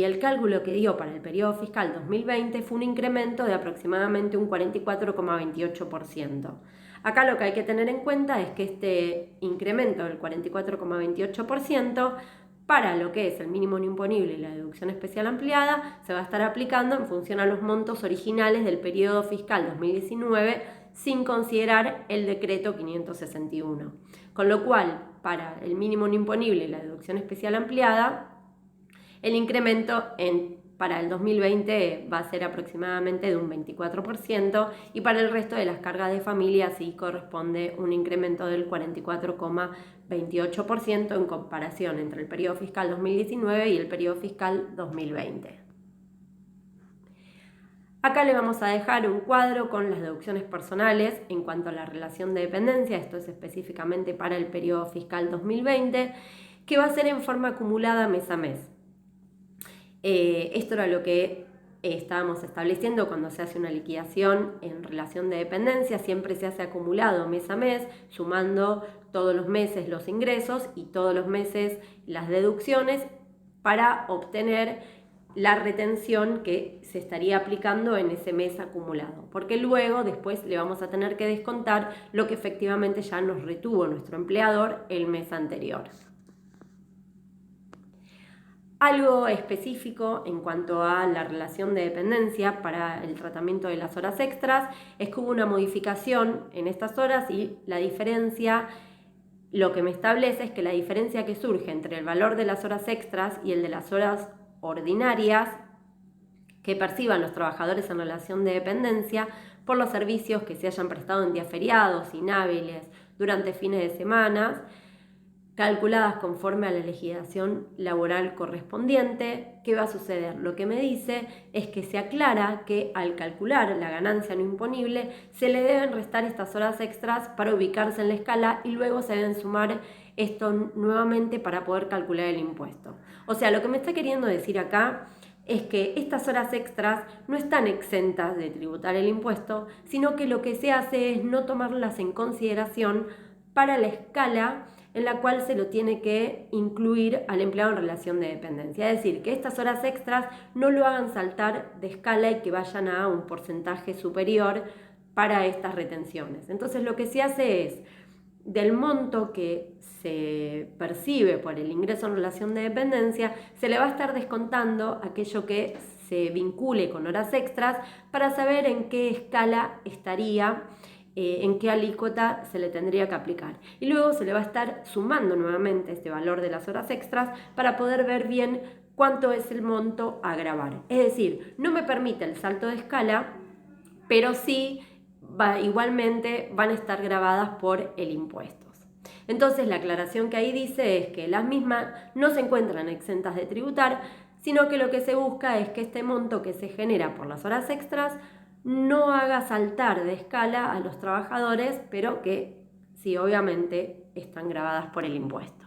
el cálculo que dio para el periodo fiscal 2020 fue un incremento de aproximadamente un 44,28%. Acá lo que hay que tener en cuenta es que este incremento del 44,28% para lo que es el mínimo no imponible y la deducción especial ampliada se va a estar aplicando en función a los montos originales del periodo fiscal 2019 sin considerar el decreto 561. Con lo cual, para el mínimo no imponible y la deducción especial ampliada, el incremento para el 2020 va a ser aproximadamente de un 24% y para el resto de las cargas de familia sí corresponde un incremento del 44,28% en comparación entre el periodo fiscal 2019 y el periodo fiscal 2020. Acá le vamos a dejar un cuadro con las deducciones personales en cuanto a la relación de dependencia, esto es específicamente para el periodo fiscal 2020, que va a ser en forma acumulada mes a mes. Esto era lo que estábamos estableciendo cuando se hace una liquidación en relación de dependencia, siempre se hace acumulado mes a mes, sumando todos los meses los ingresos y todos los meses las deducciones para obtener la retención que se estaría aplicando en ese mes acumulado, porque luego después le vamos a tener que descontar lo que efectivamente ya nos retuvo nuestro empleador el mes anterior. Algo específico en cuanto a la relación de dependencia para el tratamiento de las horas extras es que hubo una modificación en estas horas y la diferencia, lo que me establece es que la diferencia que surge entre el valor de las horas extras y el de las horas ordinarias que perciban los trabajadores en relación de dependencia por los servicios que se hayan prestado en días feriados, inhábiles, durante fines de semana, calculadas conforme a la legislación laboral correspondiente. ¿Qué va a suceder? Lo que me dice es que se aclara que al calcular la ganancia no imponible se le deben restar estas horas extras para ubicarse en la escala y luego se deben sumar esto nuevamente para poder calcular el impuesto. O sea, lo que me está queriendo decir acá es que estas horas extras no están exentas de tributar el impuesto, sino que lo que se hace es no tomarlas en consideración para la escala en la cual se lo tiene que incluir al empleado en relación de dependencia. Es decir, que estas horas extras no lo hagan saltar de escala y que vayan a un porcentaje superior para estas retenciones. Entonces lo que se hace es, del monto que se percibe por el ingreso en relación de dependencia, se le va a estar descontando aquello que se vincule con horas extras para saber en qué escala estaría, en qué alícuota se le tendría que aplicar. Y luego se le va a estar sumando nuevamente este valor de las horas extras para poder ver bien cuánto es el monto a gravar. Es decir, no me permite el salto de escala, pero sí igualmente van a estar grabadas por el impuesto. Entonces la aclaración que ahí dice es que las mismas no se encuentran exentas de tributar, sino que lo que se busca es que este monto que se genera por las horas extras no haga saltar de escala a los trabajadores, pero que sí, obviamente, están gravadas por el impuesto.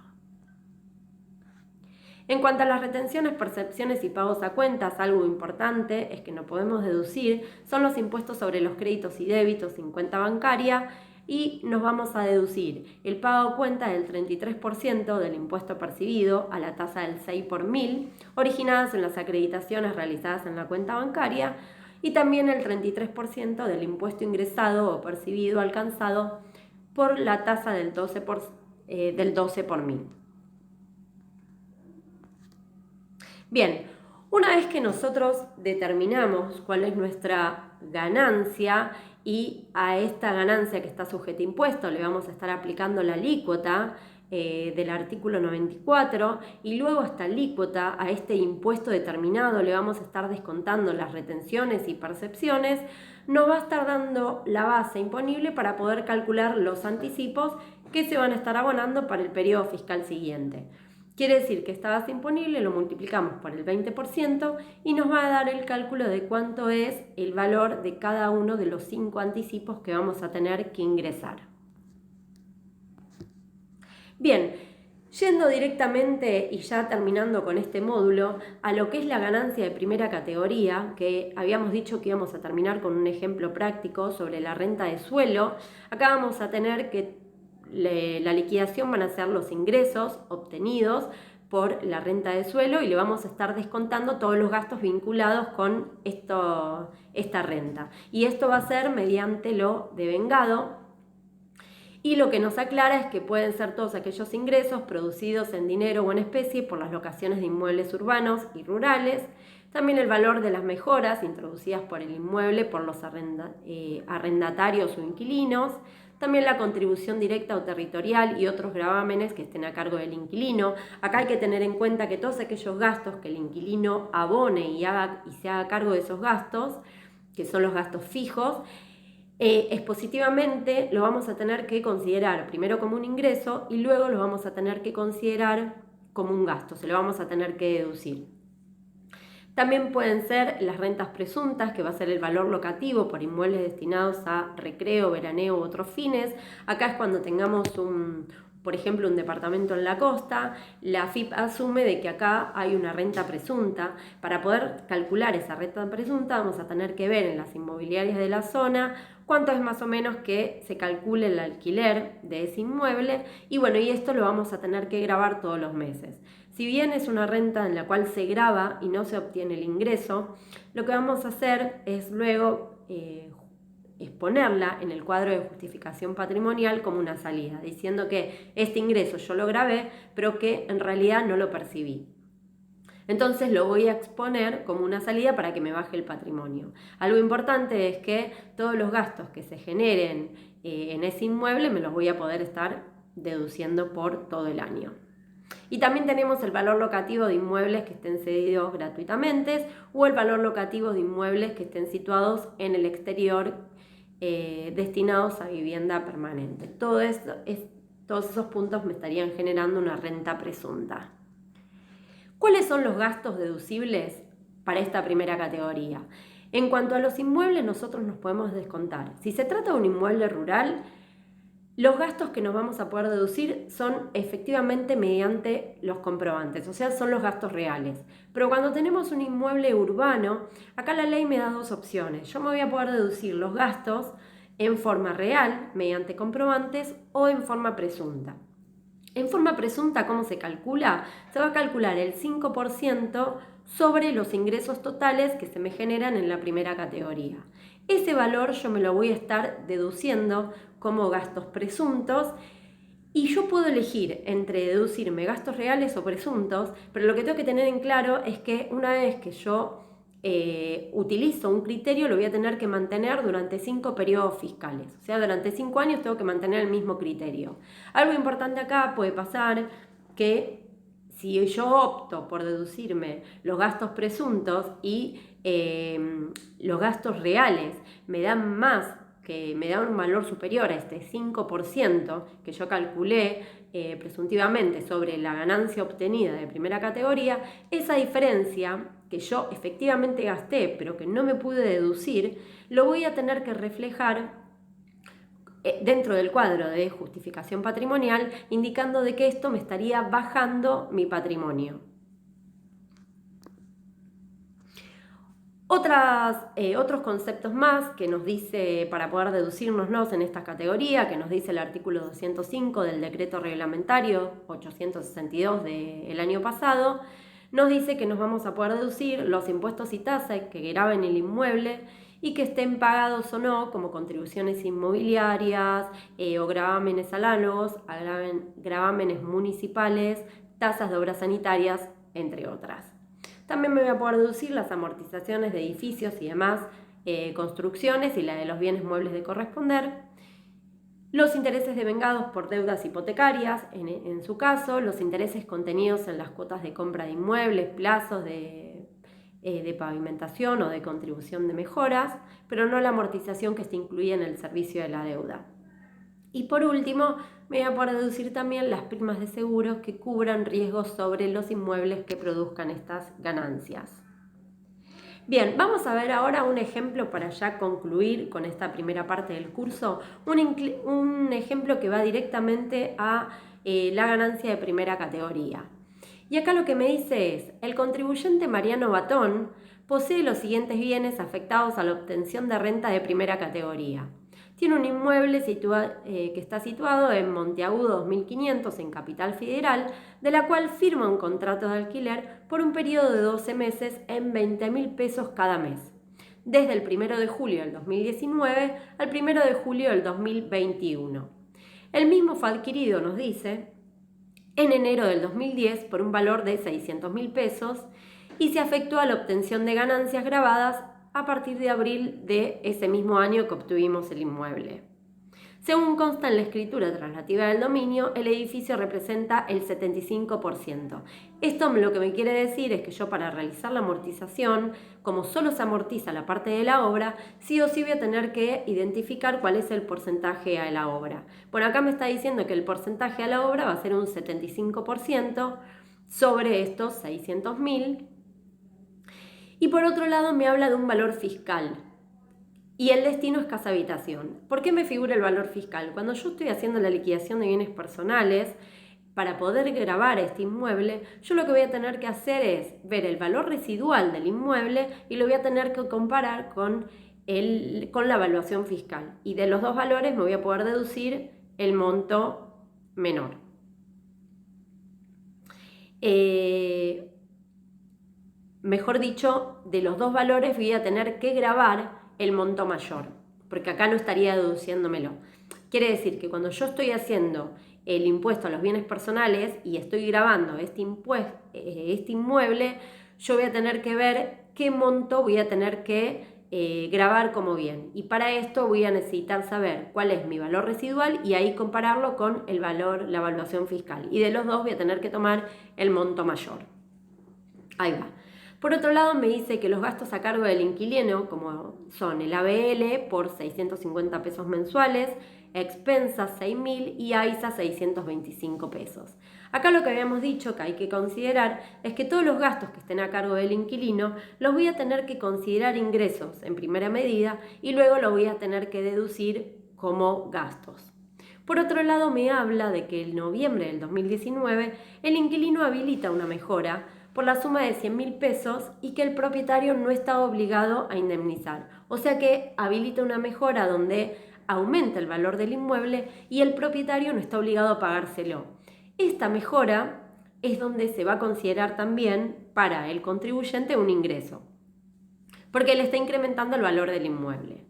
En cuanto a las retenciones, percepciones y pagos a cuentas, algo importante es que no podemos deducir, son los impuestos sobre los créditos y débitos en cuenta bancaria, y nos vamos a deducir el pago a cuenta del 33% del impuesto percibido a la tasa del 6 por 1000, originadas en las acreditaciones realizadas en la cuenta bancaria, y también el 33% del impuesto ingresado o percibido alcanzado por la tasa del 12 por 1000. Bien, una vez que nosotros determinamos cuál es nuestra ganancia y a esta ganancia que está sujeta a impuesto le vamos a estar aplicando la alícuota del artículo 94, y luego a esta alícuota, a este impuesto determinado, le vamos a estar descontando las retenciones y percepciones, nos va a estar dando la base imponible para poder calcular los anticipos que se van a estar abonando para el periodo fiscal siguiente. Quiere decir que esta base imponible lo multiplicamos por el 20% y nos va a dar el cálculo de cuánto es el valor de cada uno de los 5 anticipos que vamos a tener que ingresar. Bien, yendo directamente y ya terminando con este módulo, a lo que es la ganancia de primera categoría, que habíamos dicho que íbamos a terminar con un ejemplo práctico sobre la renta de suelo. Acá vamos a tener que la liquidación van a ser los ingresos obtenidos por la renta de suelo y le vamos a estar descontando todos los gastos vinculados con esta renta. Y esto va a ser mediante lo devengado, y lo que nos aclara es que pueden ser todos aquellos ingresos producidos en dinero o en especie por las locaciones de inmuebles urbanos y rurales, también el valor de las mejoras introducidas por el inmueble por los arrendatarios o inquilinos, también la contribución directa o territorial y otros gravámenes que estén a cargo del inquilino. Acá hay que tener en cuenta que todos aquellos gastos que el inquilino abone y se haga cargo de esos gastos, que son los gastos fijos, expositivamente lo vamos a tener que considerar primero como un ingreso y luego lo vamos a tener que considerar como un gasto, se lo vamos a tener que deducir. También pueden ser las rentas presuntas, que va a ser el valor locativo por inmuebles destinados a recreo, veraneo u otros fines. Acá es cuando tengamos por ejemplo, un departamento en la costa, la AFIP asume de que acá hay una renta presunta. Para poder calcular esa renta presunta vamos a tener que ver en las inmobiliarias de la zona cuánto es más o menos que se calcule el alquiler de ese inmueble, y bueno, y esto lo vamos a tener que gravar todos los meses. Si bien es una renta en la cual se grava y no se obtiene el ingreso, lo que vamos a hacer es luego exponerla en el cuadro de justificación patrimonial como una salida, diciendo que este ingreso yo lo grabé, pero que en realidad no lo percibí. Entonces lo voy a exponer como una salida para que me baje el patrimonio. Algo importante es que todos los gastos que se generen en ese inmueble me los voy a poder estar deduciendo por todo el año. Y también tenemos el valor locativo de inmuebles que estén cedidos gratuitamente o el valor locativo de inmuebles que estén situados en el exterior destinados a vivienda permanente. Todos esos puntos me estarían generando una renta presunta. ¿Cuáles son los gastos deducibles para esta primera categoría? En cuanto a los inmuebles, nosotros nos podemos descontar. Si se trata de un inmueble rural, los gastos que nos vamos a poder deducir son efectivamente mediante los comprobantes, o sea, son los gastos reales. Pero cuando tenemos un inmueble urbano, acá la ley me da dos opciones. Yo me voy a poder deducir los gastos en forma real, mediante comprobantes, o en forma presunta. En forma presunta, ¿cómo se calcula? Se va a calcular el 5% sobre los ingresos totales que se me generan en la primera categoría. Ese valor yo me lo voy a estar deduciendo como gastos presuntos, y yo puedo elegir entre deducirme gastos reales o presuntos, pero lo que tengo que tener en claro es que una vez que yo utilizo un criterio, lo voy a tener que mantener durante 5 periodos fiscales. O sea, durante 5 años tengo que mantener el mismo criterio. Algo importante acá puede pasar que si yo opto por deducirme los gastos presuntos y los gastos reales me dan más que me da un valor superior a este 5% que yo calculé presuntivamente sobre la ganancia obtenida de primera categoría, esa diferencia que yo efectivamente gasté pero que no me pude deducir, lo voy a tener que reflejar dentro del cuadro de justificación patrimonial, indicando de que esto me estaría bajando mi patrimonio. Otros conceptos más que nos dice, para poder deducirnos en esta categoría, que nos dice el artículo 205 del decreto reglamentario 862 del año pasado, nos dice que nos vamos a poder deducir los impuestos y tasas que graben el inmueble y que estén pagados o no como contribuciones inmobiliarias o gravámenes análogos, gravámenes municipales, tasas de obras sanitarias, entre otras. También me voy a poder deducir las amortizaciones de edificios y demás construcciones y la de los bienes muebles de corresponder, los intereses devengados por deudas hipotecarias, en su caso, los intereses contenidos en las cuotas de compra de inmuebles, plazos de pavimentación o de contribución de mejoras, pero no la amortización que está incluida en el servicio de la deuda. Y por último, me voy a poder deducir también las primas de seguros que cubran riesgos sobre los inmuebles que produzcan estas ganancias. Bien, vamos a ver ahora un ejemplo para ya concluir con esta primera parte del curso, un ejemplo que va directamente a la ganancia de primera categoría. Y acá lo que me dice es, el contribuyente Mariano Batón posee los siguientes bienes afectados a la obtención de renta de primera categoría. Tiene un inmueble que está situado en Monteagudo 2500 en Capital Federal, de la cual firma un contrato de alquiler por un periodo de 12 meses en 20.000 pesos cada mes, desde el 1 de julio del 2019 al 1 de julio del 2021. El mismo fue adquirido, nos dice, en enero del 2010 por un valor de 600.000 pesos y se efectúa la obtención de ganancias grabadas a partir de abril de ese mismo año que obtuvimos el inmueble. Según consta en la escritura traslativa del dominio, el edificio representa el 75%. Esto lo que me quiere decir es que yo, para realizar la amortización, como solo se amortiza la parte de la obra, sí o sí voy a tener que identificar cuál es el porcentaje a la obra. Bueno, acá me está diciendo que el porcentaje a la obra va a ser un 75% sobre estos 600.000. Y por otro lado me habla de un valor fiscal y el destino es casa habitación. ¿Por qué me figura el valor fiscal? Cuando yo estoy haciendo la liquidación de bienes personales, para poder gravar este inmueble, yo lo que voy a tener que hacer es ver el valor residual del inmueble y lo voy a tener que comparar con la evaluación fiscal. Y de los dos valores me voy a poder deducir el monto menor. Mejor dicho, de los dos valores voy a tener que grabar el monto mayor, porque acá no estaría deduciéndomelo. Quiere decir que cuando yo estoy haciendo el impuesto a los bienes personales y estoy grabando este inmueble, yo voy a tener que ver qué monto voy a tener que grabar como bien. Y para esto voy a necesitar saber cuál es mi valor residual y ahí compararlo con el valor, la evaluación fiscal. Y de los dos voy a tener que tomar el monto mayor. Ahí va. Por otro lado, me dice que los gastos a cargo del inquilino, como son el ABL por 650 pesos mensuales, expensas 6.000 y AISA 625 pesos. Acá lo que habíamos dicho que hay que considerar es que todos los gastos que estén a cargo del inquilino los voy a tener que considerar ingresos en primera medida y luego los voy a tener que deducir como gastos. Por otro lado, me habla de que en noviembre del 2019 el inquilino habilita una mejora por la suma de 100.000 pesos y que el propietario no está obligado a indemnizar. O sea que habilita una mejora donde aumenta el valor del inmueble y el propietario no está obligado a pagárselo. Esta mejora es donde se va a considerar también para el contribuyente un ingreso, porque le está incrementando el valor del inmueble.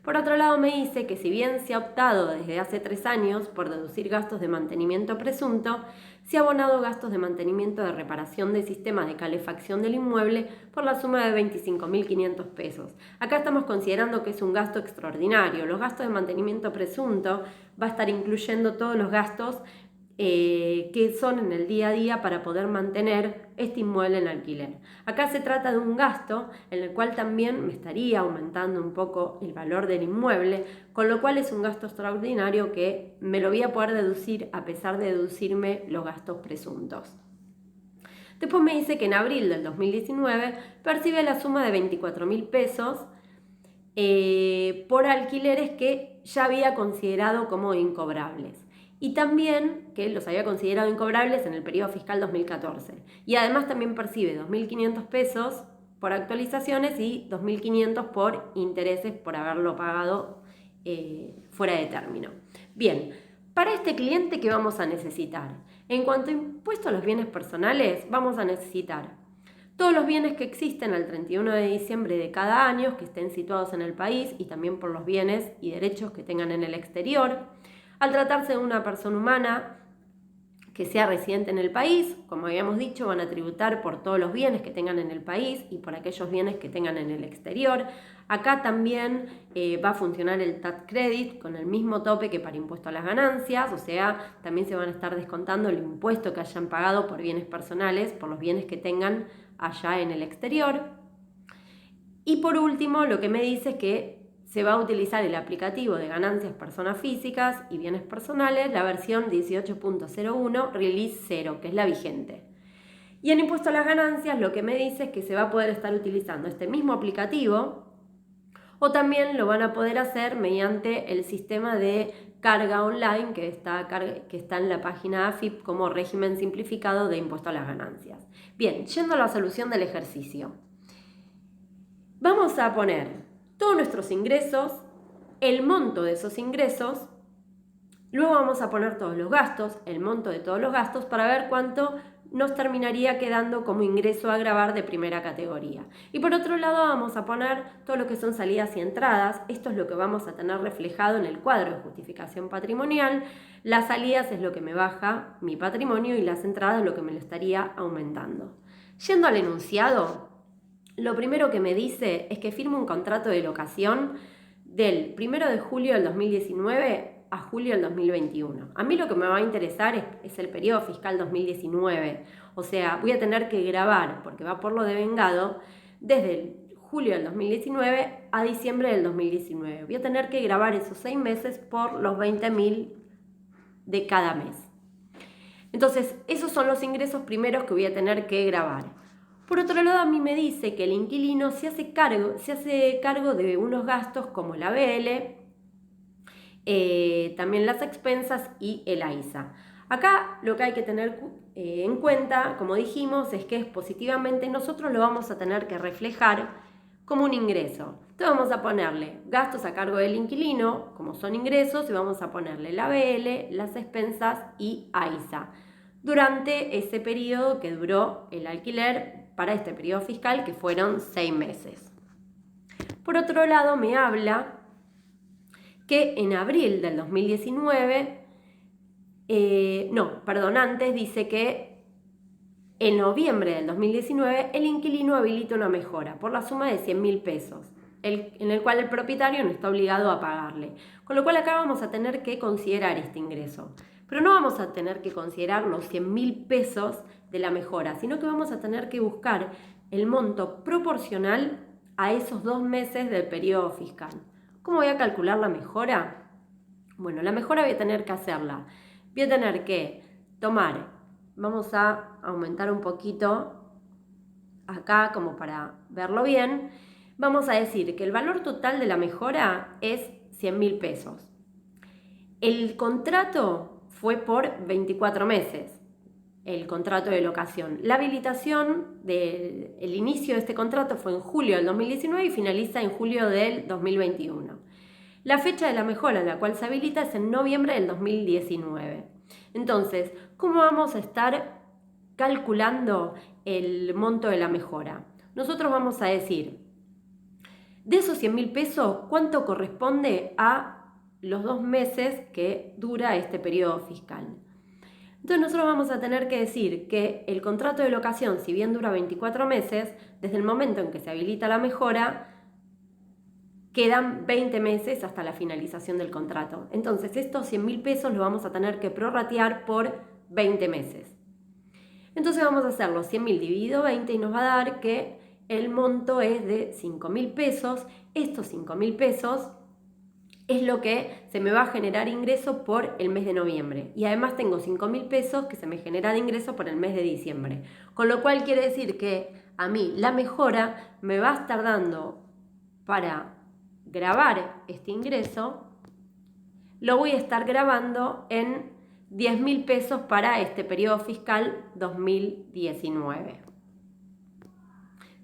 Por otro lado, me dice que si bien se ha optado desde hace 3 años por deducir gastos de mantenimiento presunto, se ha abonado gastos de mantenimiento de reparación de sistemas de calefacción del inmueble por la suma de 25.500 pesos. Acá estamos considerando que es un gasto extraordinario. Los gastos de mantenimiento presunto va a estar incluyendo todos los gastos que son en el día a día para poder mantener este inmueble en alquiler. Acá se trata de un gasto en el cual también me estaría aumentando un poco el valor del inmueble, con lo cual es un gasto extraordinario que me lo voy a poder deducir a pesar de deducirme los gastos presuntos. Después me dice que en abril del 2019 percibe la suma de 24.000 pesos por alquileres que ya había considerado como incobrables. Y también que los había considerado incobrables en el periodo fiscal 2014. Y además también percibe 2.500 pesos por actualizaciones y 2.500 por intereses por haberlo pagado fuera de término. Bien, para este cliente, ¿qué vamos a necesitar? En cuanto a impuesto a los bienes personales, vamos a necesitar todos los bienes que existen al 31 de diciembre de cada año, que estén situados en el país, y también por los bienes y derechos que tengan en el exterior. Al tratarse de una persona humana que sea residente en el país, como habíamos dicho, van a tributar por todos los bienes que tengan en el país y por aquellos bienes que tengan en el exterior. Acá también va a funcionar el tax credit con el mismo tope que para impuesto a las ganancias, o sea, también se van a estar descontando el impuesto que hayan pagado por bienes personales, por los bienes que tengan allá en el exterior. Y por último, lo que me dice es que se va a utilizar el aplicativo de ganancias personas físicas y bienes personales, la versión 18.01 Release 0, que es la vigente. Y en impuesto a las ganancias lo que me dice es que se va a poder estar utilizando este mismo aplicativo, o también lo van a poder hacer mediante el sistema de carga online que está en la página AFIP como régimen simplificado de impuesto a las ganancias. Bien, yendo a la solución del ejercicio. Vamos a poner todos nuestros ingresos, el monto de esos ingresos, luego vamos a poner todos los gastos, el monto de todos los gastos, para ver cuánto nos terminaría quedando como ingreso a gravar de primera categoría. Y por otro lado vamos a poner todo lo que son salidas y entradas. Esto es lo que vamos a tener reflejado en el cuadro de justificación patrimonial. Las salidas es lo que me baja mi patrimonio y las entradas es lo que me lo estaría aumentando. Yendo al enunciado, lo primero que me dice es que firmo un contrato de locación del 1 de julio del 2019 a julio del 2021. A mí lo que me va a interesar es el periodo fiscal 2019. O sea, voy a tener que grabar, porque va por lo devengado, desde el julio del 2019 a diciembre del 2019. Voy a tener que grabar esos 6 meses por los 20.000 de cada mes. Entonces, esos son los ingresos primeros que voy a tener que grabar. Por otro lado, a mí me dice que el inquilino se hace cargo de unos gastos como el ABL, también las expensas y el AISA. Acá lo que hay que tener en cuenta, como dijimos, es que positivamente nosotros lo vamos a tener que reflejar como un ingreso. Entonces vamos a ponerle gastos a cargo del inquilino, como son ingresos, y vamos a ponerle el ABL, las expensas y AISA durante ese periodo que duró el alquiler para este periodo fiscal, que fueron 6 meses. Por otro lado, me habla que en abril del 2019, antes dice que en noviembre del 2019 el inquilino habilita una mejora por la suma de 100.000 pesos, en el cual el propietario no está obligado a pagarle. Con lo cual acá vamos a tener que considerar este ingreso. Pero no vamos a tener que considerar los 100.000 pesos de la mejora, sino que vamos a tener que buscar el monto proporcional a esos 2 meses del periodo fiscal. ¿Cómo voy a calcular la mejora? Bueno, la mejora voy a tener que hacerla. Voy a tener que vamos a aumentar un poquito acá como para verlo bien. Vamos a decir que el valor total de la mejora es 100.000 pesos. El contrato fue por 24 meses, el contrato de locación. La habilitación, el inicio de este contrato fue en julio del 2019 y finaliza en julio del 2021. La fecha de la mejora en la cual se habilita es en noviembre del 2019. Entonces, ¿cómo vamos a estar calculando el monto de la mejora? Nosotros vamos a decir, de esos 100.000 pesos, ¿cuánto corresponde a los 2 meses que dura este periodo fiscal? Entonces nosotros vamos a tener que decir que el contrato de locación, si bien dura 24 meses, desde el momento en que se habilita la mejora, quedan 20 meses hasta la finalización del contrato. Entonces estos 100.000 pesos los vamos a tener que prorratear por 20 meses. Entonces vamos a hacer los 100.000 dividido 20 y nos va a dar que el monto es de 5.000 pesos. Estos 5.000 pesos es lo que se me va a generar ingreso por el mes de noviembre. Y además tengo 5.000 pesos que se me genera de ingreso por el mes de diciembre. Con lo cual quiere decir que a mí la mejora me va a estar dando para grabar este ingreso, lo voy a estar grabando en 10.000 pesos para este periodo fiscal 2019.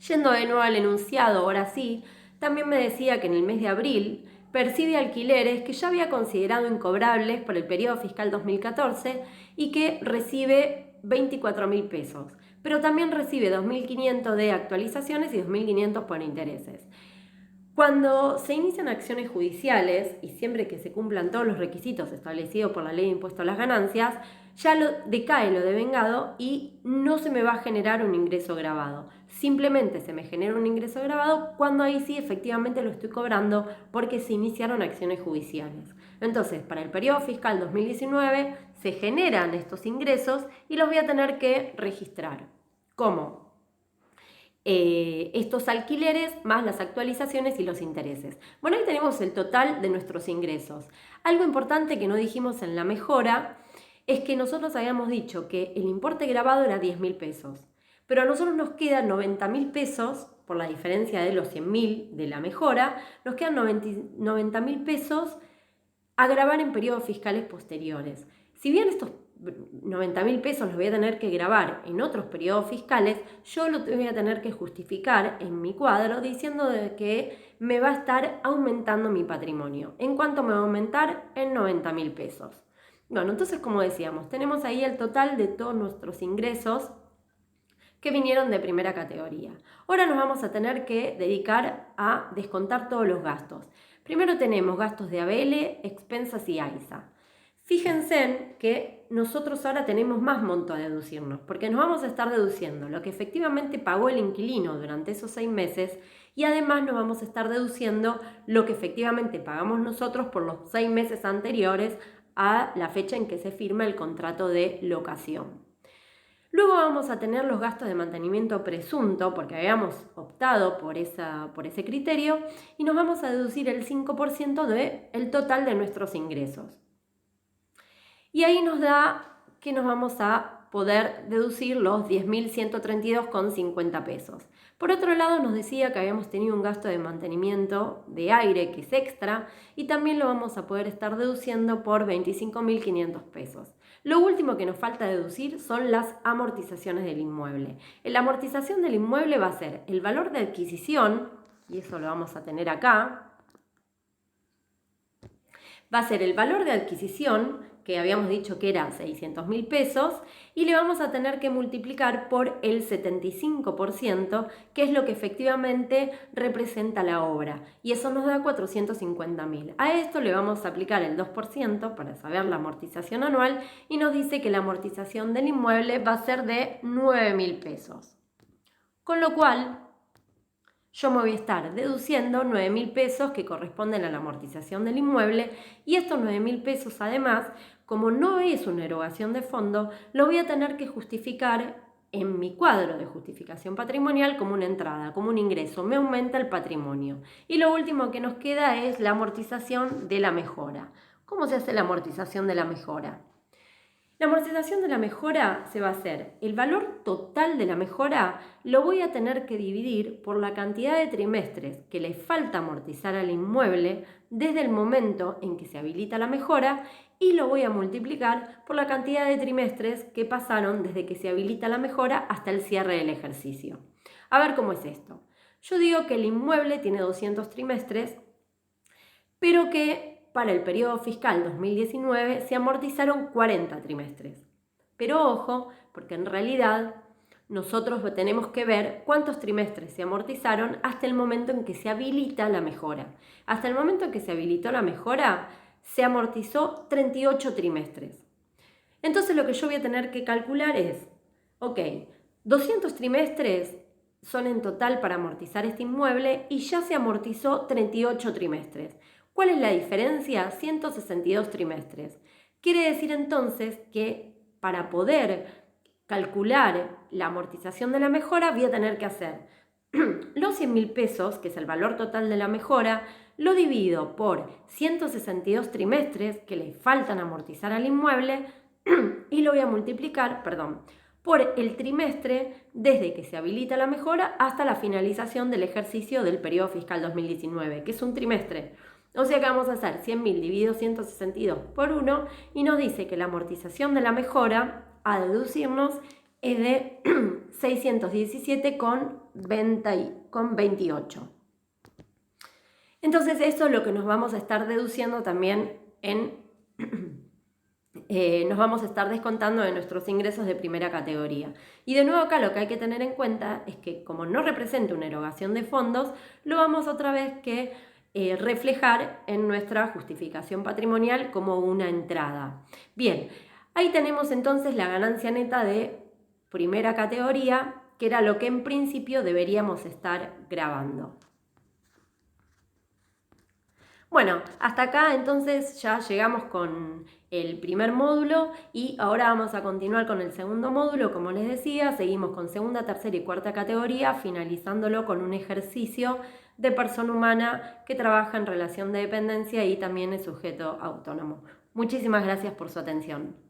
Yendo de nuevo al enunciado, ahora sí, también me decía que en el mes de abril percibe alquileres que ya había considerado incobrables por el periodo fiscal 2014 y que recibe 24.000 pesos, pero también recibe 2.500 de actualizaciones y 2.500 por intereses. Cuando se inician acciones judiciales, y siempre que se cumplan todos los requisitos establecidos por la ley de impuesto a las ganancias, ya decae lo devengado y no se me va a generar un ingreso grabado. Simplemente se me genera un ingreso grabado cuando ahí sí efectivamente lo estoy cobrando porque se iniciaron acciones judiciales. Entonces, para el periodo fiscal 2019 se generan estos ingresos y los voy a tener que registrar. ¿Cómo? Estos alquileres más las actualizaciones y los intereses. Bueno, ahí tenemos el total de nuestros ingresos. Algo importante que no dijimos en la mejora es que nosotros habíamos dicho que el importe grabado era 10.000 pesos, pero a nosotros nos quedan 90.000 pesos, por la diferencia de los 100.000 de la mejora, nos quedan 90.000 pesos a grabar en periodos fiscales posteriores. Si bien estos 90.000 pesos los voy a tener que grabar en otros periodos fiscales, yo lo voy a tener que justificar en mi cuadro diciendo de que me va a estar aumentando mi patrimonio. ¿En cuánto me va a aumentar? En 90.000 pesos. Bueno, entonces como decíamos, tenemos ahí el total de todos nuestros ingresos que vinieron de primera categoría. Ahora nos vamos a tener que dedicar a descontar todos los gastos. Primero tenemos gastos de ABL, expensas y AISA. Fíjense que nosotros ahora tenemos más monto a deducirnos, porque nos vamos a estar deduciendo lo que efectivamente pagó el inquilino durante esos 6 meses y además nos vamos a estar deduciendo lo que efectivamente pagamos nosotros por los 6 meses anteriores a la fecha en que se firma el contrato de locación. Luego vamos a tener los gastos de mantenimiento presunto, porque habíamos optado por ese criterio, y nos vamos a deducir el 5% del total de nuestros ingresos. Y ahí nos da que nos vamos a poder deducir los 10.132,50 pesos. Por otro lado, nos decía que habíamos tenido un gasto de mantenimiento de aire que es extra y también lo vamos a poder estar deduciendo por 25.500 pesos. Lo último que nos falta deducir son las amortizaciones del inmueble. La amortización del inmueble va a ser el valor de adquisición, y eso lo vamos a tener acá, va a ser el valor de adquisición, que habíamos dicho que era 600.000 pesos, y le vamos a tener que multiplicar por el 75%, que es lo que efectivamente representa la obra, y eso nos da 450.000. A esto le vamos a aplicar el 2% para saber la amortización anual, y nos dice que la amortización del inmueble va a ser de 9.000 pesos. Con lo cual, yo me voy a estar deduciendo 9.000 pesos que corresponden a la amortización del inmueble y estos 9.000 pesos además, como no es una erogación de fondo, lo voy a tener que justificar en mi cuadro de justificación patrimonial como una entrada, como un ingreso. Me aumenta el patrimonio. Y lo último que nos queda es la amortización de la mejora. ¿Cómo se hace la amortización de la mejora? La amortización de la mejora se va a hacer, el valor total de la mejora lo voy a tener que dividir por la cantidad de trimestres que le falta amortizar al inmueble desde el momento en que se habilita la mejora y lo voy a multiplicar por la cantidad de trimestres que pasaron desde que se habilita la mejora hasta el cierre del ejercicio. A ver cómo es esto. Yo digo que el inmueble tiene 200 trimestres, pero que para el periodo fiscal 2019 se amortizaron 40 trimestres. Pero ojo, porque en realidad nosotros tenemos que ver cuántos trimestres se amortizaron hasta el momento en que se habilita la mejora. Hasta el momento en que se habilitó la mejora, se amortizó 38 trimestres. Entonces lo que yo voy a tener que calcular es, 200 trimestres son en total para amortizar este inmueble y ya se amortizó 38 trimestres. ¿Cuál es la diferencia? 162 trimestres. Quiere decir entonces que para poder calcular la amortización de la mejora, voy a tener que hacer los 100.000 pesos, que es el valor total de la mejora, lo divido por 162 trimestres que le faltan amortizar al inmueble y lo voy a multiplicar, por el trimestre desde que se habilita la mejora hasta la finalización del ejercicio del periodo fiscal 2019, que es un trimestre. O sea que vamos a hacer 100.000 dividido 162 por 1 y nos dice que la amortización de la mejora a deducirnos es de 617,28. Entonces eso es lo que nos vamos a estar deduciendo también nos vamos a estar descontando de nuestros ingresos de primera categoría. Y de nuevo acá lo que hay que tener en cuenta es que como no representa una erogación de fondos, lo vamos otra vez que reflejar en nuestra justificación patrimonial como una entrada. Bien, ahí tenemos entonces la ganancia neta de primera categoría, que era lo que en principio deberíamos estar grabando. Bueno, hasta acá entonces ya llegamos con el primer módulo y ahora vamos a continuar con el segundo módulo. Como les decía, seguimos con segunda, tercera y cuarta categoría, finalizándolo con un ejercicio de persona humana que trabaja en relación de dependencia y también es sujeto autónomo. Muchísimas gracias por su atención.